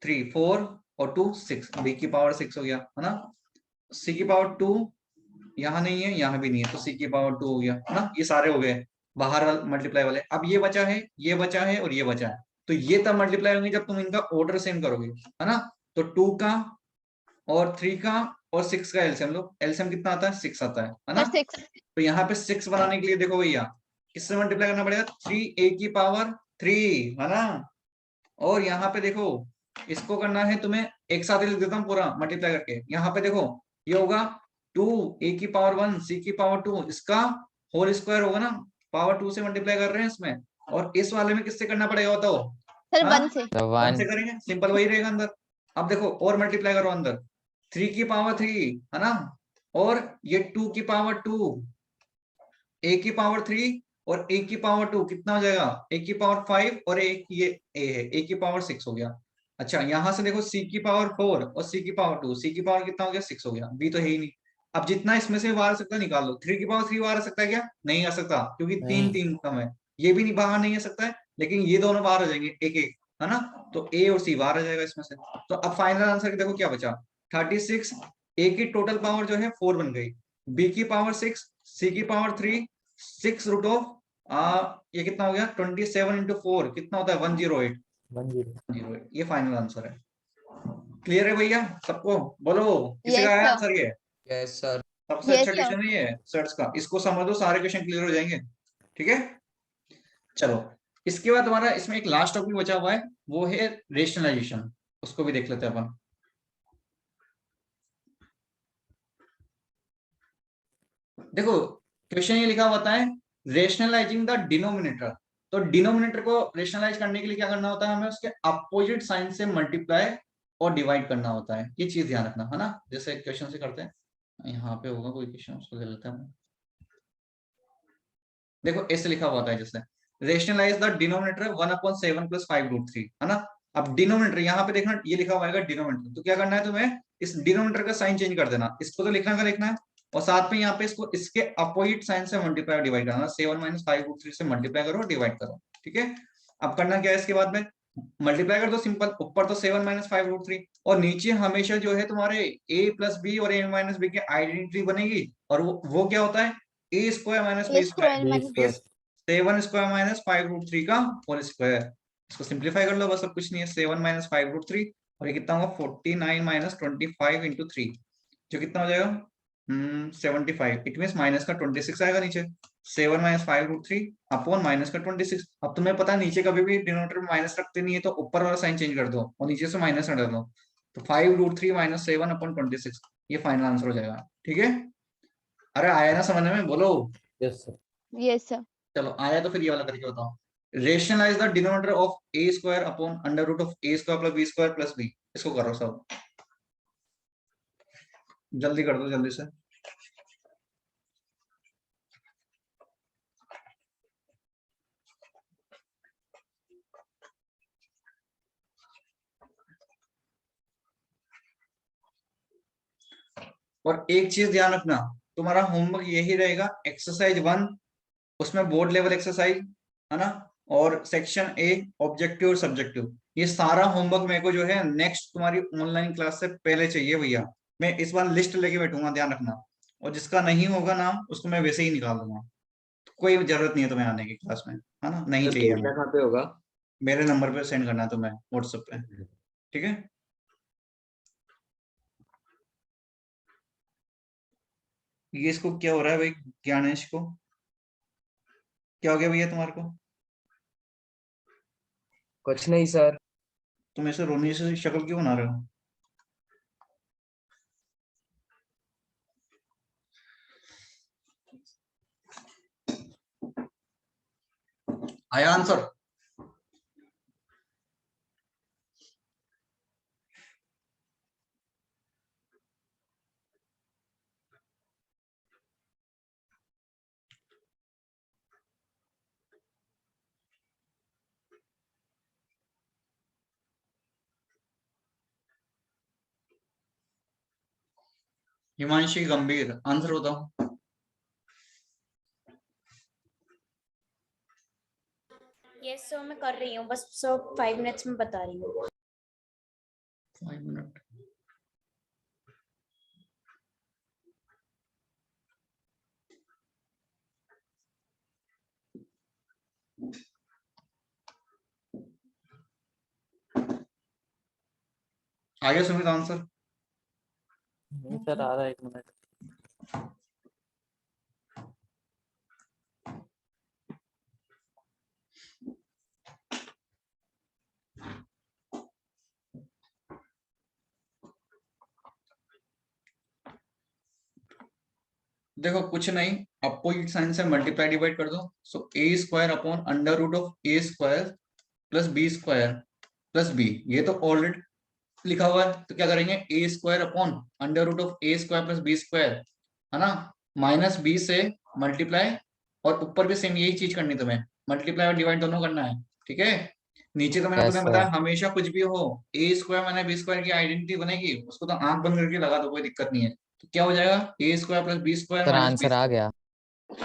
3 4 और 2 6, b की पावर 6 हो गया, है ना? c की पावर 2 यहाँ नहीं है, यहाँ भी नहीं है, तो c की पावर 2 हो गया, है ना? ये सारे हो गए बाहर मल्टीप्लाई वाले। अब ये बचा है, ये बचा है और ये बचा है, तो ये तब मल्टीप्लाई होंगे जब तुम इनका ऑर्डर सेम करोगे, है ना? तो 2 का और 3 का और 6 का एलसीएम लो। एलसीएम कितना आता है? 6 आता है ना? 6। तो यहाँ पे 6 बनाने के लिए देखो भैया, किससे मल्टीप्लाई करना पड़ेगा? 3a की पावर 3, है ना? और यहाँ पे देखो, इसको करना है तुम्हें, एक साथ ही लिख देता हूँ पूरा मल्टीप्लाई करके। यहाँ पे देखो ये होगा 2a की पावर 1, c की पावर 2, इसका होल स्क्वायर होगा ना, पावर 2 से मल्टीप्लाई कर रहे हैं इसमें। और इस वाले में किससे करना पड़ेगा बताओ? सर हाँ? 1 से। The 1 1. से करेंगे, सिंपल वही रहेगा अंदर। अब देखो और मल्टीप्लाई करो अंदर, 3 की पावर 3, है ना? और ये 2 की पावर 2, a की पावर 3 और a की पावर 2 कितना हो जाएगा? a की पावर 5 और एक ये a है, a की पावर 6 हो गया। अच्छा यहां से देखो c की पावर 4 और c की पावर 2, c की पावर कितना हो गया? 6 हो गया। b तो है ही नहीं। अब जितना इसमें से बाहर आ सकता है निकाल लो। 3 की पावर 3 बाहर आ सकता है क्या? नहीं आ सकता, क्योंकि 3 3 कम है। ये भी नहीं बाहर नहीं आ सकता है, लेकिन ये दोनों बाहर आ जाएंगे एक एक, है ना? तो a और c बाहर आ जाएगा इसमें से। तो अब फाइनल आंसर देखो क्या बचा, 36। a की टोटल पावर जो है 4 बन गई, b की पावर 6, c की पावर 3, 6 रूट ऑफ ये कितना हो गया? 27 इंटू 4 कितना होता है? 108। 108 ये फाइनल आंसर है। क्लियर है भैया सबको? बोलो किसी Yes, का है sir. आंसर? ये यस सर। सबसे Yes, अच्छा sir. क्वेश्चन है ये सर्च का, इसको समझ दो सारे क्वेश्चन क्लियर हो जाएंगे, ठीक है? चलो इसके बाद तुम्हारा इसमें एक लास्ट टॉपिक बचा हुआ है, वो है रेशनलाइजेशन, उसको भी देख लेते हैं अपन। देखो क्वेश्चन ये लिखा होता है रेशनलाइजिंग द डिनोमिनेटर। तो डिनोमिनेटर को रेशनलाइज करने के लिए क्या करना होता है? हमें उसके अपोजिट साइन से मल्टीप्लाई और डिवाइड करना होता है, ये चीज ध्यान रखना, है ना? जैसे क्वेश्चन से करते हैं, यहाँ पे होगा कोई क्वेश्चन, उसको ले लेते हैं। देखो ऐसे लिखा हुआ है, जैसे रेशनलाइज द डिनोमिनेटर 1/7 + 5√3, है ना? अब डिनोमिनेटर यहाँ पे देखना, ये लिखा हुआ है डिनोमिनेटर, तो क्या करना है तुम्हें? इस डिनोमिनेटर का साइन चेंज कर देना। इसको तो लिखना का लिखना है, और साथ में यहाँ पे इसको इसके अपोजिट साइन से मल्टीप्लाई डिवाइड करना, 7 माइनस 5√3 से मल्टीप्लाई करो डिवाइड करो, ठीक है। अब करना क्या है इसके बाद में, मल्टीप्लाई कर दो सिंपल, ऊपर तो 7 माइनस 5√3 और नीचे हमेशा जो है तुम्हारे a प्लस बी और a माइनस बी की आइडेंटिटी बनेगी, और वो क्या होता है, a square minus a b square square, minus 7 square minus 5√3 का होल स्क्वायर। इसको सिंप्लीफाई कर लो बस, सब कुछ नहीं है, 7 माइनस 5√3 और ये कितना होगा 49 माइनस 25 इंटू 3, जो कितना हो जाएगा 75। इट मीन माइनस का 26 आएगा नीचे, 7 माइनस 5√3 अपॉन माइनस का 26। अब तुम्हें पता है नीचे कभी भी डिनोमिनेटर में माइनस रखते नहीं है, तो ऊपर वाला साइन चेंज कर दो और नीचे से माइनस हटा दो, तो 5√3 माइनस 7 अपॉन 26, ये फाइनल आंसर हो जाएगा, ठीक है। अरे आया ना समझ में, बोलो। Yes sir. Yes sir. चलो आया तो फिर ये वाला करके बताओ, rationalise the denominator of a square upon under root of a square plus b square plus b। इसको करो सब, जल्दी कर दो जल्दी से। और एक चीज ध्यान रखना, तुम्हारा होमवर्क यही रहेगा, एक्सरसाइज 1 उसमें बोर्ड लेवल एक्सरसाइज है ना, और सेक्शन ए ऑब्जेक्टिव और सब्जेक्टिव, ये सारा होमवर्क मेरे को जो है नेक्स्ट तुम्हारी ऑनलाइन क्लास से पहले चाहिए भैया। मैं इस बार लिस्ट लेके बैठूंगा, ध्यान रखना, और जिसका नहीं होगा ना उसको मैं वैसे ही निकाल दूंगा, तो कोई जरूरत नहीं है तुम्हें आने की क्लास में, है ना, नहीं सर चाहिए भेजना हमें। कहाँ पे होगा? मेरे नंबर पे सेंड करना है तुम्हें व्हाट्सएप पे, ठीक है। ये इसको क्या हो रहा है भाई, ज्ञानेश को क्या हो गया भैया तुम्हारे को? कुछ नहीं सर। तुम ऐसे रोने से शक्ल क्यों बना रहे हो? आया आंसर? हिमांशी गंभीर, आंसर बताओ। यस सर मैं कर रही हूँ, बस सर 5 मिनट्स में बता रही हूँ। 5 मिनट। आ गया सुमित आंसर? सर आ रहा है, 1 मिनट। देखो कुछ नहीं, अपोजिट साइन से मल्टीप्लाई डिवाइड कर दो, so a square upon under root of a square plus b square plus b, ये तो ऑलरेडी लिखा हुआ है, तो क्या करेंगे a square upon under root of a square plus b square, है ना, माइनस बी से मल्टीप्लाई, और ऊपर भी सेम यही चीज करनी तुम्हें, मल्टीप्लाई और डिवाइड दोनों करना है, ठीक है। नीचे तो मैंने यस तुम्हें सर। बताया हमेशा कुछ भी हो ए स्क्वायर माइनस बी स्क्वायर की आइडेंटिटी बनेगी, उसको तो आंख बंद करके लगा दो, कोई दिक्कत नहीं है। तो क्या हो जाएगा a square plus b square sir minus b answer आ स्क्वायर, गया।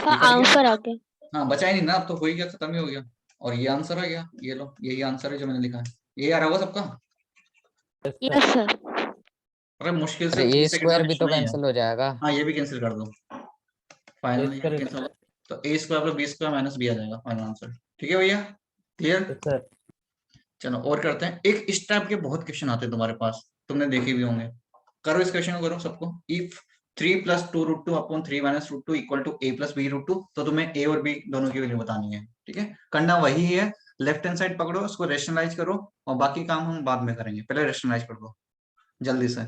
हाँ ये कट गया, आंसर आ गया। हाँ बचा ही नहीं ना, अब तो हो ही गया, खत्म ही हो गया, और ये आंसर आ गया, ये लो यही आंसर है जो मैंने लिखा है, ये आ रहा होगा सबका। Yes sir. अरे मुश्किल से अरे 30 ए सेकंड का स्क्वायर भी क्वेश्चन तो है ये। कैंसिल हो जाएगा। हाँ ये भी कैंसिल कर दो, फाइनल ये भी स्क्वायर। कैंसिल होगा, तो a square plus b square minus b आ जाएगा फाइनल आंसर, ठीक है भैया, क्लियर। Yes sir. चलो और करते हैं, एक इस टाइप के बहुत क्वेश्चन आते हैं तुम्हारे पास, तुमने देखे भी होंगे, करो इस क्वेश्चन को, करो सबको। If 3 plus 2√2 upon 3 minus √2 equal to a plus b√2, तो तुम्हें a और b दोनों की वैल्यू बतानी है, ठीक है। करना वही है, लेफ्ट हैंड साइड पकड़ो, उसको रेशनलाइज करो, और बाकी काम हम बाद में करेंगे, पहले रेशनलाइज कर दो जल्दी से।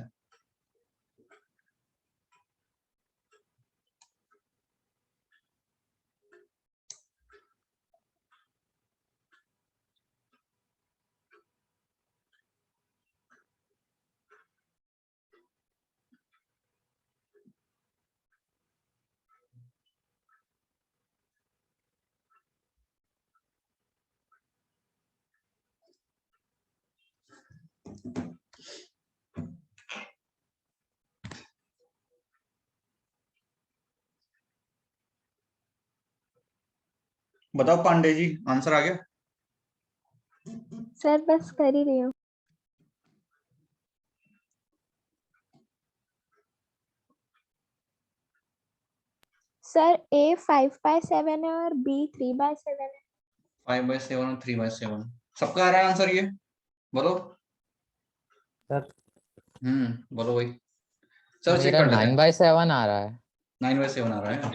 बताओ पांडे जी, आंसर आ गया? सर बस कर ही रही हूँ। सर A 5/7 है और B 3/7 है। 5/7 और 3/7 सबका आ रहा है आंसर ये? बोलो। सर बोलो भाई। सर चेक मेरा कर लेते हैं। 9/7 आ रहा है। 9/7 आ रहा है,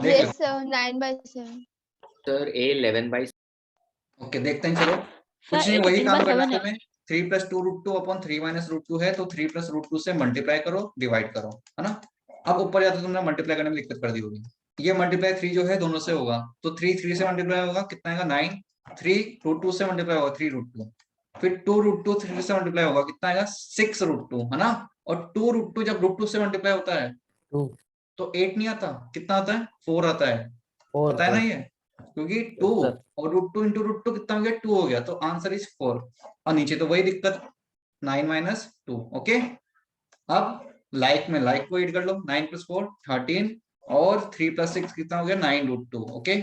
देख यस लेते सर 9/7। सर ए 11/7। हैं। ओके देखते हैं, चलो कुछ सर नहीं, ए वही काम 13/7 करना है है। तुम्हें। 3 + 2√2 अपॉन 3 - √2 है, तो 3 + √2 से मल्टीप्लाई करो, डिवाइड करो, है ना। अब ऊपर जाते तुमने मल्टीप्लाई करने में दिक्कत कर दी होगी। ये मल्टीप्लाई 3 जो है दोनों से होगा, तो 3 से मल्टीप्लाई होगा, कितना आएगा 9। 3 √2 से मल्टीप्लाई होगा 3√2, फिर 2√2 3 से मल्टीप्लाई होगा, कितना आएगा 6√2, है ना। और 2√2 जब √2 से मल्टीप्लाई होता है 2 तो 8 नहीं आता, कितना आता है 4 आता है, 4 पता है ना 4 ये, क्योंकि 2 यस सर। और √2 × √2 कितना हो गया 2 हो गया, तो आंसर इज 4। और नीचे तो वही दिक्कत 9 - 2। ओके, अब लाइक में लाइक को ऐड कर लो, 9 + 4 13 और 3 + 6 कितना हो गया 9√2। ओके,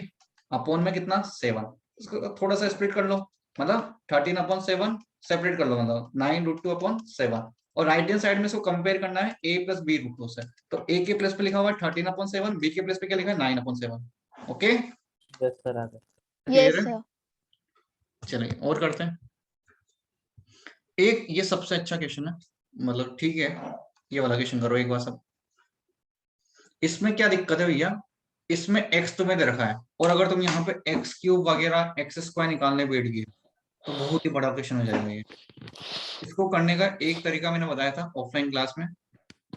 अपॉन में कितना 7, इसको थोड़ा सा स्प्लिट कर लो, मतलब 13/7 सेपरेट कर लो, मतलब 9√2/7। और राइट हैंड साइड में इसको कंपेयर करना है a + b√2 से, तो a के प्लस पे लिखा हुआ है 13/7, b के प्लस पे क्या लिखा है 9/7। ओके यस सर आ गया। क्लियर यस है? सर। चलिए और करते हैं। एक ये सबसे अच्छा क्वेश्चन है, मतलब ठीक है, ये वाला क्वेश्चन करो एक बार सब। इसमें क्या दिक्कत है भैया, इसमें x तुम्हें दे रखा है, और अगर तुम यहाँ पे x³ वगैरह x² निकालने बैठ गए तो बहुत ही बड़ा क्वेश्चन हो जाएगा ये। इसको करने का एक तरीका मैंने बताया था ऑफलाइन क्लास में,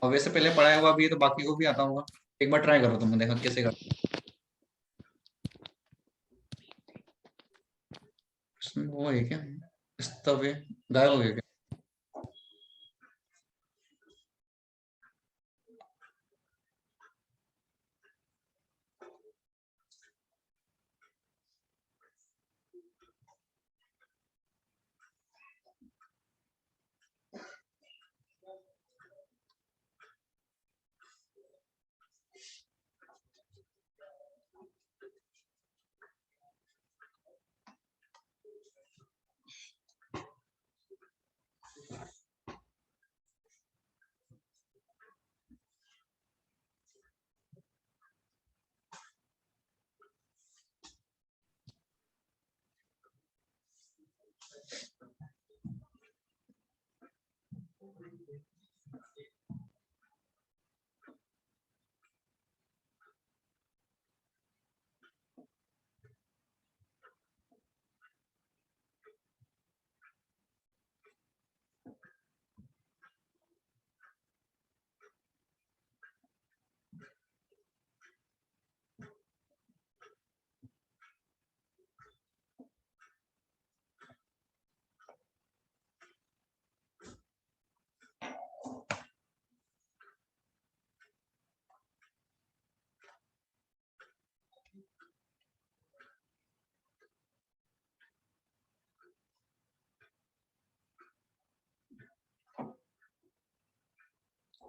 और वैसे पहले पढ़ाया हुआ भी है तो बाकी को भी आता होगा। एक बार ट्राई करो, तुमने देखा कैसे कर। इसमें वो है क्या, स्तव है, गायब हो गया क्या?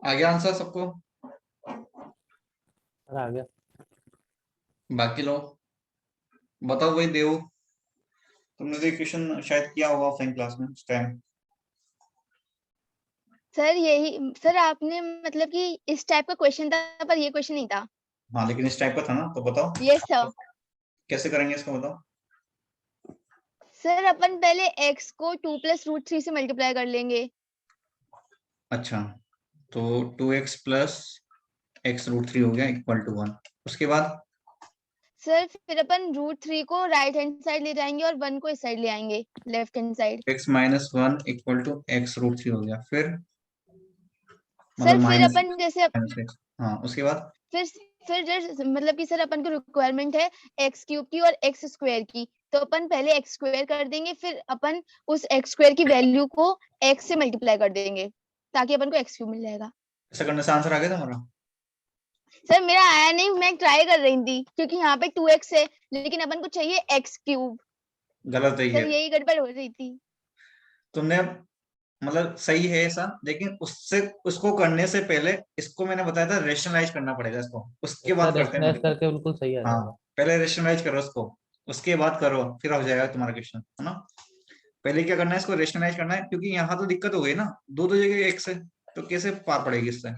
आ गया आंसर सबको? सर आ गया। बाकी लोग बताओ भाई, देव तुमने तो क्वेश्चन शायद किया होगा ऑफलाइन क्लास में उस टाइम। सर यही सर आपने मतलब कि इस टाइप का क्वेश्चन था पर ये क्वेश्चन नहीं था। हाँ लेकिन इस टाइप का था ना, तो बताओ यस सर। कैसे करेंगे इसको, बताओ। सर अपन पहले x को 2 + √3 से मल्टीप्लाई कर लेंगे। अच्छा, तो 2x + x√3 हो गया = 1। उसके बाद सर फिर अपन √3 को राइट हैंड साइड ले जाएंगे और 1 को इस साइड ले आएंगे, left hand side. x - 1 = x√3 हो गया, फिर सर मतलब फिर माइनस अपन जैसे x। हाँ उसके बाद फिर जैसे मतलब कि सर अपन को रिक्वायरमेंट है x³ की और x² की, तो अपन पहले x² कर देंगे, फिर अपन उस x² की वैल्यू को x से मल्टीप्लाई कर देंगे ताकि अपन को x³ मिल जाएगा। ऐसा करने से आंसर आ गया था हमारा? सर मेरा आया नहीं, मैं ट्राई कर रही थी क्योंकि यहाँ पे 2x है लेकिन अपन को चाहिए x³। गलत है सर ये, यही गड़बड़ हो रही थी। तुमने मतलब सही है ऐसा, लेकिन उससे उसको करने से पहले इसको मैंने बताया था रेशनलाइज करना पड़ेगा इसको, उसके सर बाद करते हैं रेशनलाइज मल्टीप्लाई। करके बिल्कुल सही आ हाँ जाएगा। पहले रेशनलाइज करो उसको, उसके बाद करो, फिर हो जाएगा तुम्हारा क्वेश्चन, है ना। पहले क्या करना है, इसको रेशनलाइज करना है, क्योंकि यहाँ तो दिक्कत हो गई ना, दो दो जगह एक्स है, तो कैसे पार पड़ेगी इससे,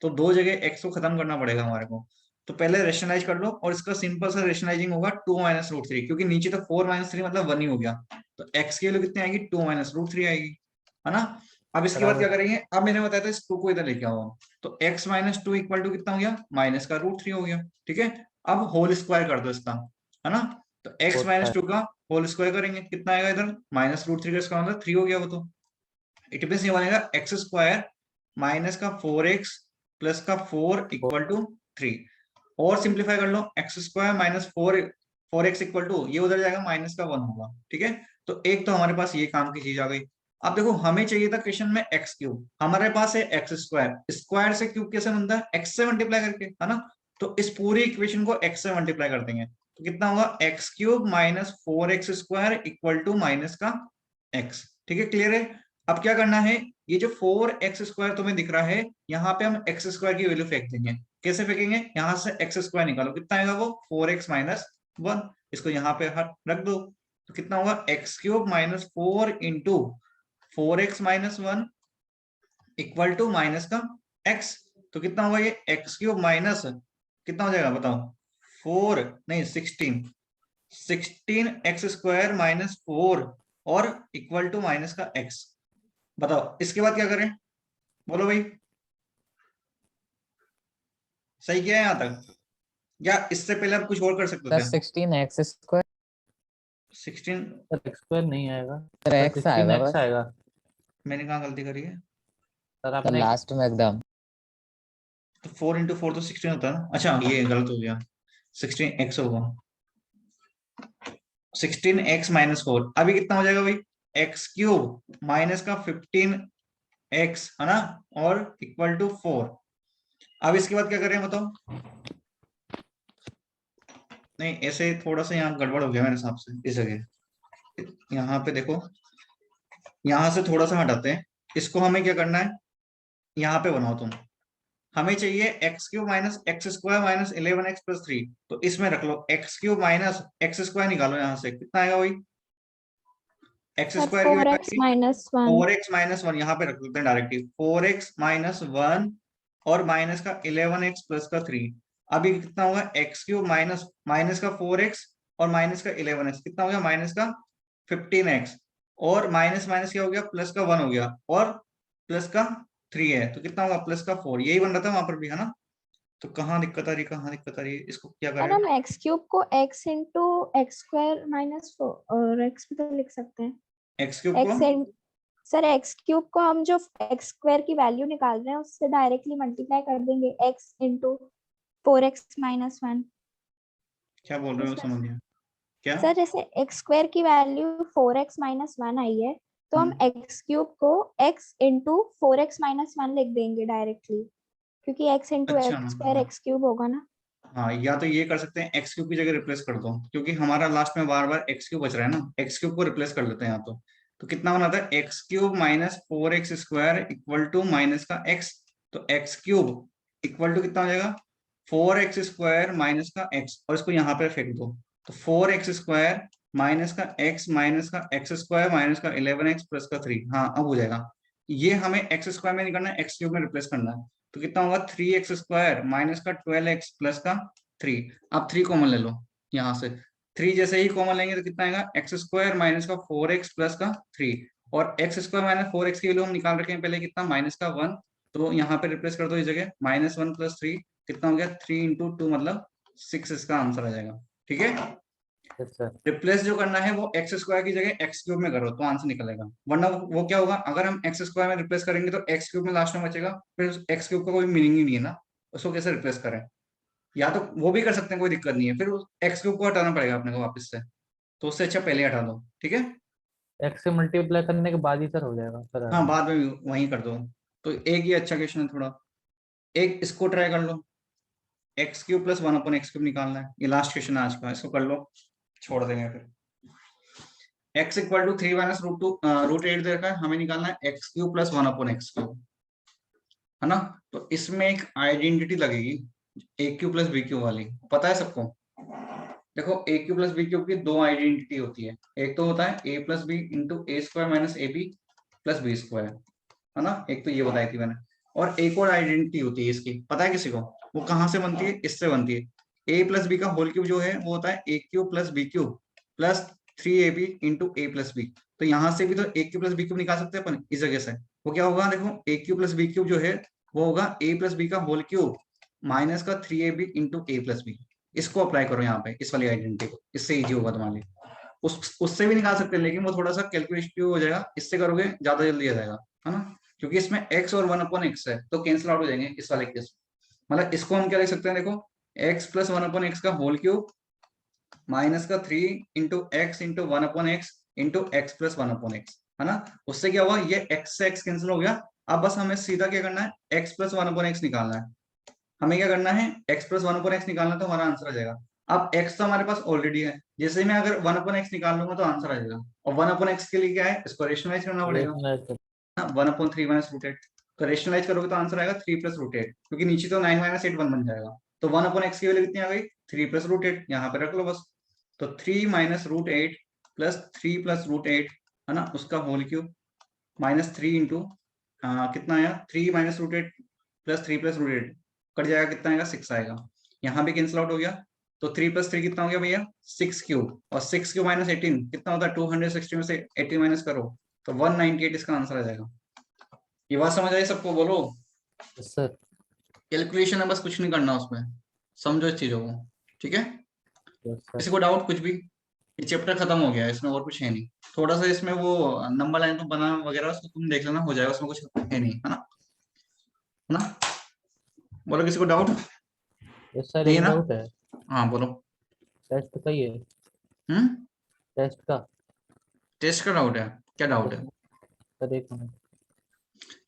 तो दो जगह एक्स को खत्म करना पड़ेगा हमारे को। तो पहले रेशनलाइज कर लो, और इसका सिंपल सा रेशनलाइजिंग होगा 2 - √3, क्योंकि नीचे तो 4 - 3 मतलब 1 ही हो गया, तो एक्स की वैल्यू कितनी आएगी, 2 - √3 आएगी, है ना। अब इसके बाद क्या करेंगे, अब मैंने बताया था इस 2 को इधर लेके आओ, तो x - 2 इक्वल टू कितना हो गया, माइनस का √3 हो गया, ठीक है। अब होल स्क्वायर कर दो इसका, है ना, तो x - 2 का होल स्क्वायर करेंगे, कितना आएगा इधर, -√3 का इसका मतलब 3 हो गया वो, तो इट मींस ये बनेगा x² माइनस का 4x प्लस का 4 इक्वल टू 3, और सिंप्लीफाई कर लो, x² - 4x इक्वल टू, ये उधर जाएगा माइनस का 1 होगा, ठीक है। तो एक तो हमारे पास ये काम की चीज आ गई। अब देखो हमें चाहिए था क्वेश्चन में x3, हमारे पास है x², स्क्वायर से क्यूब कैसे बनता है, x से मल्टीप्लाई करके, है ना। तो इस पूरी इक्वेशन को x से मल्टीप्लाई कर देंगे, तो कितना होगा, x³ minus 4x² equal to minus का x, ठीक है, क्लियर है। अब क्या करना है, ये जो 4x² तुम्हें दिख रहा है, यहाँ पे हम x² की वैल्यू फेंक देंगे, कैसे फेंकेंगे, यहाँ से x² निकालो, कितना आएगा वो 4x - 1, इसको यहाँ पे रख दो, तो कितना होगा, x³ - 4 into 4x - 1 equal to minus का x, तो कितना होगा ये x³ माइनस कितना हो जाएगा बताओ, 4 नहीं 16x² माइनस 4 और इक्वल टू माइनस का x। बताओ इसके बाद क्या करें, बोलो भाई, सही किया है यहाँ तक, या इससे पहले आप कुछ और कर सकते थे। 16x², 16 x² नहीं आएगा सर x आएगा बस। आएगा मैंने कहाँ गलती करी है, सर, सर आपने लास्ट में एकदम तो 4 × 4 तो 16 होता है ना, अच्छा ये गलत हो गया, 16x होगा, 16x - 4, अभी कितना हो जाएगा भाई, x³ माइनस का 15x, है ना, और इक्वल टू 4। अब इसके बाद क्या करें बताओ, नहीं ऐसे थोड़ा सा यहाँ गड़बड़ हो गया मेरे हिसाब से, इस जगह यहाँ पे देखो, यहाँ से थोड़ा सा हटाते हैं इसको, हमें क्या करना है, यहाँ पे बनाओ तुम, हमें चाहिए x³ minus x² minus 11x plus 3, तो इसमें रख लो x³ माइनस x² निकालो, यहाँ से कितना आएगा वही, x² की 4x - 1 4x - 1, यहाँ पे रख देते हैं डायरेक्टली, 4x - 1 और माइनस का 11x प्लस का 3, अभी कितना होगा, x³ माइनस का 4x और माइनस का 11x, कितना हो गया, माइनस का 15x, और माइनस माइनस क्या हो गया, प्लस का 1 हो गया, और प्लस का 3 है, तो कितना होगा, प्लस का 4, यही बन रहा था वहां पर भी, है ना। तो कहाँ दिक्कत आ रही, कहाँ दिक्कत आ रही है, इसको क्या और करें, हम x³ को x इंटू x² माइनस 4 और x भी तो लिख सकते हैं, x³ को, सर x³ को हम जो x² की वैल्यू निकाल रहे हैं उससे डायरेक्टली मल्टीप्लाई कर देंगे, x इंटू 4x - 1। क्या बोल रहे हो, समझ गया क्या, सर जैसे x² की वैल्यू 4x - 1 आई है, तो हम x³ को x इंटू 4x - 1 लिख देंगे डायरेक्टली, क्योंकि x इंटू अच्छा x² x³ होगा ना। हाँ, या तो ये कर सकते हैं, x³ की जगह रिप्लेस कर दो, क्योंकि हमारा लास्ट में बार बार x³ बच रहा है ना, x³ को रिप्लेस कर लेते हैं यहाँ, तो कितना बना था, x³ minus 4x² equal to minus का x, तो x³ इक्वल टू कितना हो जाएगा, 4x² माइनस का x, और इसको यहाँ पे फेंक दो, तो 4x² माइनस का x माइनस का x² माइनस का 11x प्लस का 3, हाँ अब हो जाएगा, ये हमें x² में निकालना है, x³ में रिप्लेस करना है, तो कितना होगा, 3x² माइनस का 12x प्लस का 3, अब 3 कॉमन ले लो यहाँ से, 3 जैसे ही कॉमन लेंगे तो कितना आएगा, x² माइनस का 4x प्लस का 3, और x² माइनस 4x की वैल्यू हम निकाल रखे हैं पहले, कितना, माइनस का 1, तो यहाँ पे रिप्लेस कर दो इस जगह, -1 + 3 कितना हो गया, 3 × 2 मतलब 6, इसका आंसर आ जाएगा, ठीक है। रिप्लेस जो करना है वो x² की जगह x³ में करो तो आंसर निकलेगा, वरना वो क्या होगा, अगर हम x² में रिप्लेस करेंगे तो x³ में लास्ट में बचेगा, फिर x³ का कोई मीनिंग ही नहीं है ना, उसको कैसे रिप्लेस करें, या तो वो भी कर सकते हैं, कोई दिक्कत नहीं है, फिर x³ को हटाना पड़ेगा अपने को वापस से, तो उससे अच्छा पहले हटा दो, ठीक है, x से मल्टीप्लाई करने के बाद ही सर हो जाएगा सर, हाँ बाद में वहीं कर दो, तो एक ही अच्छा क्वेश्चन है थोड़ा, एक इसको ट्राई कर लो, x³ + 1/x³ निकालना है, ये लास्ट क्वेश्चन है आज का, इसको कर लो, छोड़ देंगे फिर, x इक्वल टू 3 - √8 दे रखा है, हमें निकालना है x³ + 1/x³, है ना। तो इसमें एक आइडेंटिटी लगेगी AQ + BQ वाली, पता है सबको, देखो a cube plus b cube की दो आइडेंटिटी होती है, एक तो होता है a plus b into a square minus a b plus b square, है ना, एक तो ये बताई थी मैंने। और एक और आइडेंटिटी होती है इसकी, पता है किसी को? वो कहाँ से बनती है? इससे बनती है। ए प्लस बी का होल क्यूब जो है वो होता है a cube plus b cube plus 3ab into a plus b. तो यहाँ से भी तो a cube plus b cube निकाल सकते हैं अपन इस जगह से। वो क्या होगा? देखो a cube plus b cube जो है वो होगा ए प्लस बी का होल क्यूब माइनस का 3ab into a plus B. इसको अप्लाई करो यहाँ पे, इस वाली आइडेंटिटी को, इससे इजी होगा तुम्हारे लिए। उससे भी निकाल सकते हैं, लेकिन वो थोड़ा सा कैलकुलेटिव हो जाएगा, इससे करोगे ज्यादा जल्दी आ जाएगा, है ना, क्योंकि इसमें x और 1/x है तो कैंसिल आउट हो जाएंगे इस वाले केस। मतलब इसको हम क्या लिख सकते हैं? देखो x प्लस 1/x का होल क्यूब माइनस का 3 into x into 1/x into x plus 1/x, है ना। उससे क्या हुआ? ये x से x कैंसिल हो गया। अब बस हमें सीधा क्या करना है? x प्लस 1/x निकालना है। हमें क्या करना है? x प्लस 1/x निकालना, तो हमारा आंसर आ जाएगा। अब x तो हमारे पास ऑलरेडी है, जैसे मैं अगर 1/x निकाल लूंगा तो आंसर आ जाएगा। और 1/x के लिए क्या है? इसको रेशनलाइज करना पड़ेगा, rationalize कर- 1/3 माइनस रूट 8। तो रेशनलाइज करोगे तो आंसर आएगा 3 प्लस रूट 8, क्योंकि नीचे तो 9 माइनस 8 1 बन जाएगा। तो 1/x की वैल्यू कितनी आ गई? 3 प्लस रूट 8, यहाँ पे रख लो बस। तो 3 minus root 8 plus 3 plus root 8, है ना, उसका होल क्यूब माइनस 3 इंटू कितना आया? 3 minus root 8 plus 3 plus root 8 cut जाएगा, कितना आएगा? 6 आएगा। यहाँ भी कैंसिल आउट हो गया। तो 3 प्लस 3 कितना हो गया भैया? 6 क्यूब, और 6 क्यूब माइनस 18 कितना होता है? 260 में से 80 माइनस करो तो 198 इसका आंसर आ जाएगा। ये बात समझ आई सबको? बोलो। Yes, sir. कैलकुलेशन है, बस कुछ नहीं करना उसमें, समझो इस चीजों को, ठीक है। Yes, sir. किसी को डाउट कुछ भी? ये चैप्टर खत्म हो गया है, इसमें और कुछ है नहीं। थोड़ा सा इसमें वो नंबर लाइन तो बना वगैरह, उसको तुम देख लेना, हो जाएगा, उसमें कुछ है नहीं, है ना। बोलो, किसी को डाउट? Yes, sir, नहीं एक है ना? डाउट है। हाँ बोलो। टेस्ट का ही है, टेस्ट का। टेस्ट का डाउट है? क्या डाउट है? सर एक मिनट।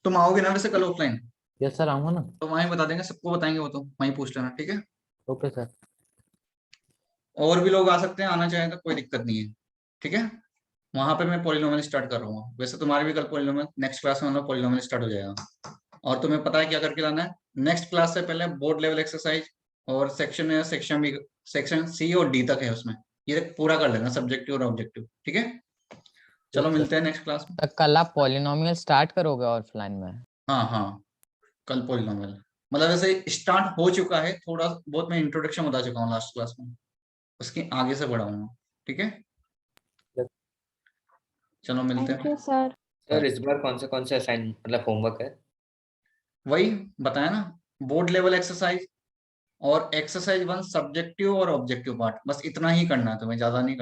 तुम आओगे ना वैसे कल ऑफलाइन? यस सर, आऊंगा ना। तो वहीं बता देंगे, सबको बताएंगे, वो तो वहीं पूछ लेना, ठीक है। Okay sir. और भी लोग आ सकते हैं, आना चाहें तो कोई दिक्कत नहीं है, ठीक है। वहां पे मैं पॉलिनोमियल स्टार्ट कर रहा हूँ। वैसे तुम्हारे भी कल पॉलिनोमियल, नेक्स्ट क्लास में मतलब पॉलिनोमियल स्टार्ट हो जाएगा। और तुम्हें पता है क्या करके लाना है? नेक्स्ट क्लास से पहले बोर्ड लेवल एक्सरसाइज और सेक्शन है, सेक्शन भी, सेक्शन सी और डी तक है उसमें, ये पूरा कर लेना, सब्जेक्टिव और ऑब्जेक्टिव, ठीक है। चलो मिलते हैं नेक्स्ट क्लास में। कल आप पॉलिनोमियल स्टार्ट करोगे ऑफलाइन में? हाँ हाँ, कल पॉलिनोमियल मतलब वैसे स्टार्ट हो चुका है, थोड़ा बहुत मैं इंट्रोडक्शन बता चुका हूँ लास्ट क्लास में, उसके आगे से बढ़ाऊंगा, ठीक है। चलो मिलते हैं। Thank you sir. सर इस बार कौन से असाइन मतलब होमवर्क है? वही बताया ना, बोर्ड लेवल एक्सरसाइज और एक्सरसाइज 1 सब्जेक्टिव और ऑब्जेक्टिव पार्ट, बस इतना ही करना है तुम्हें, ज्यादा नहीं करना।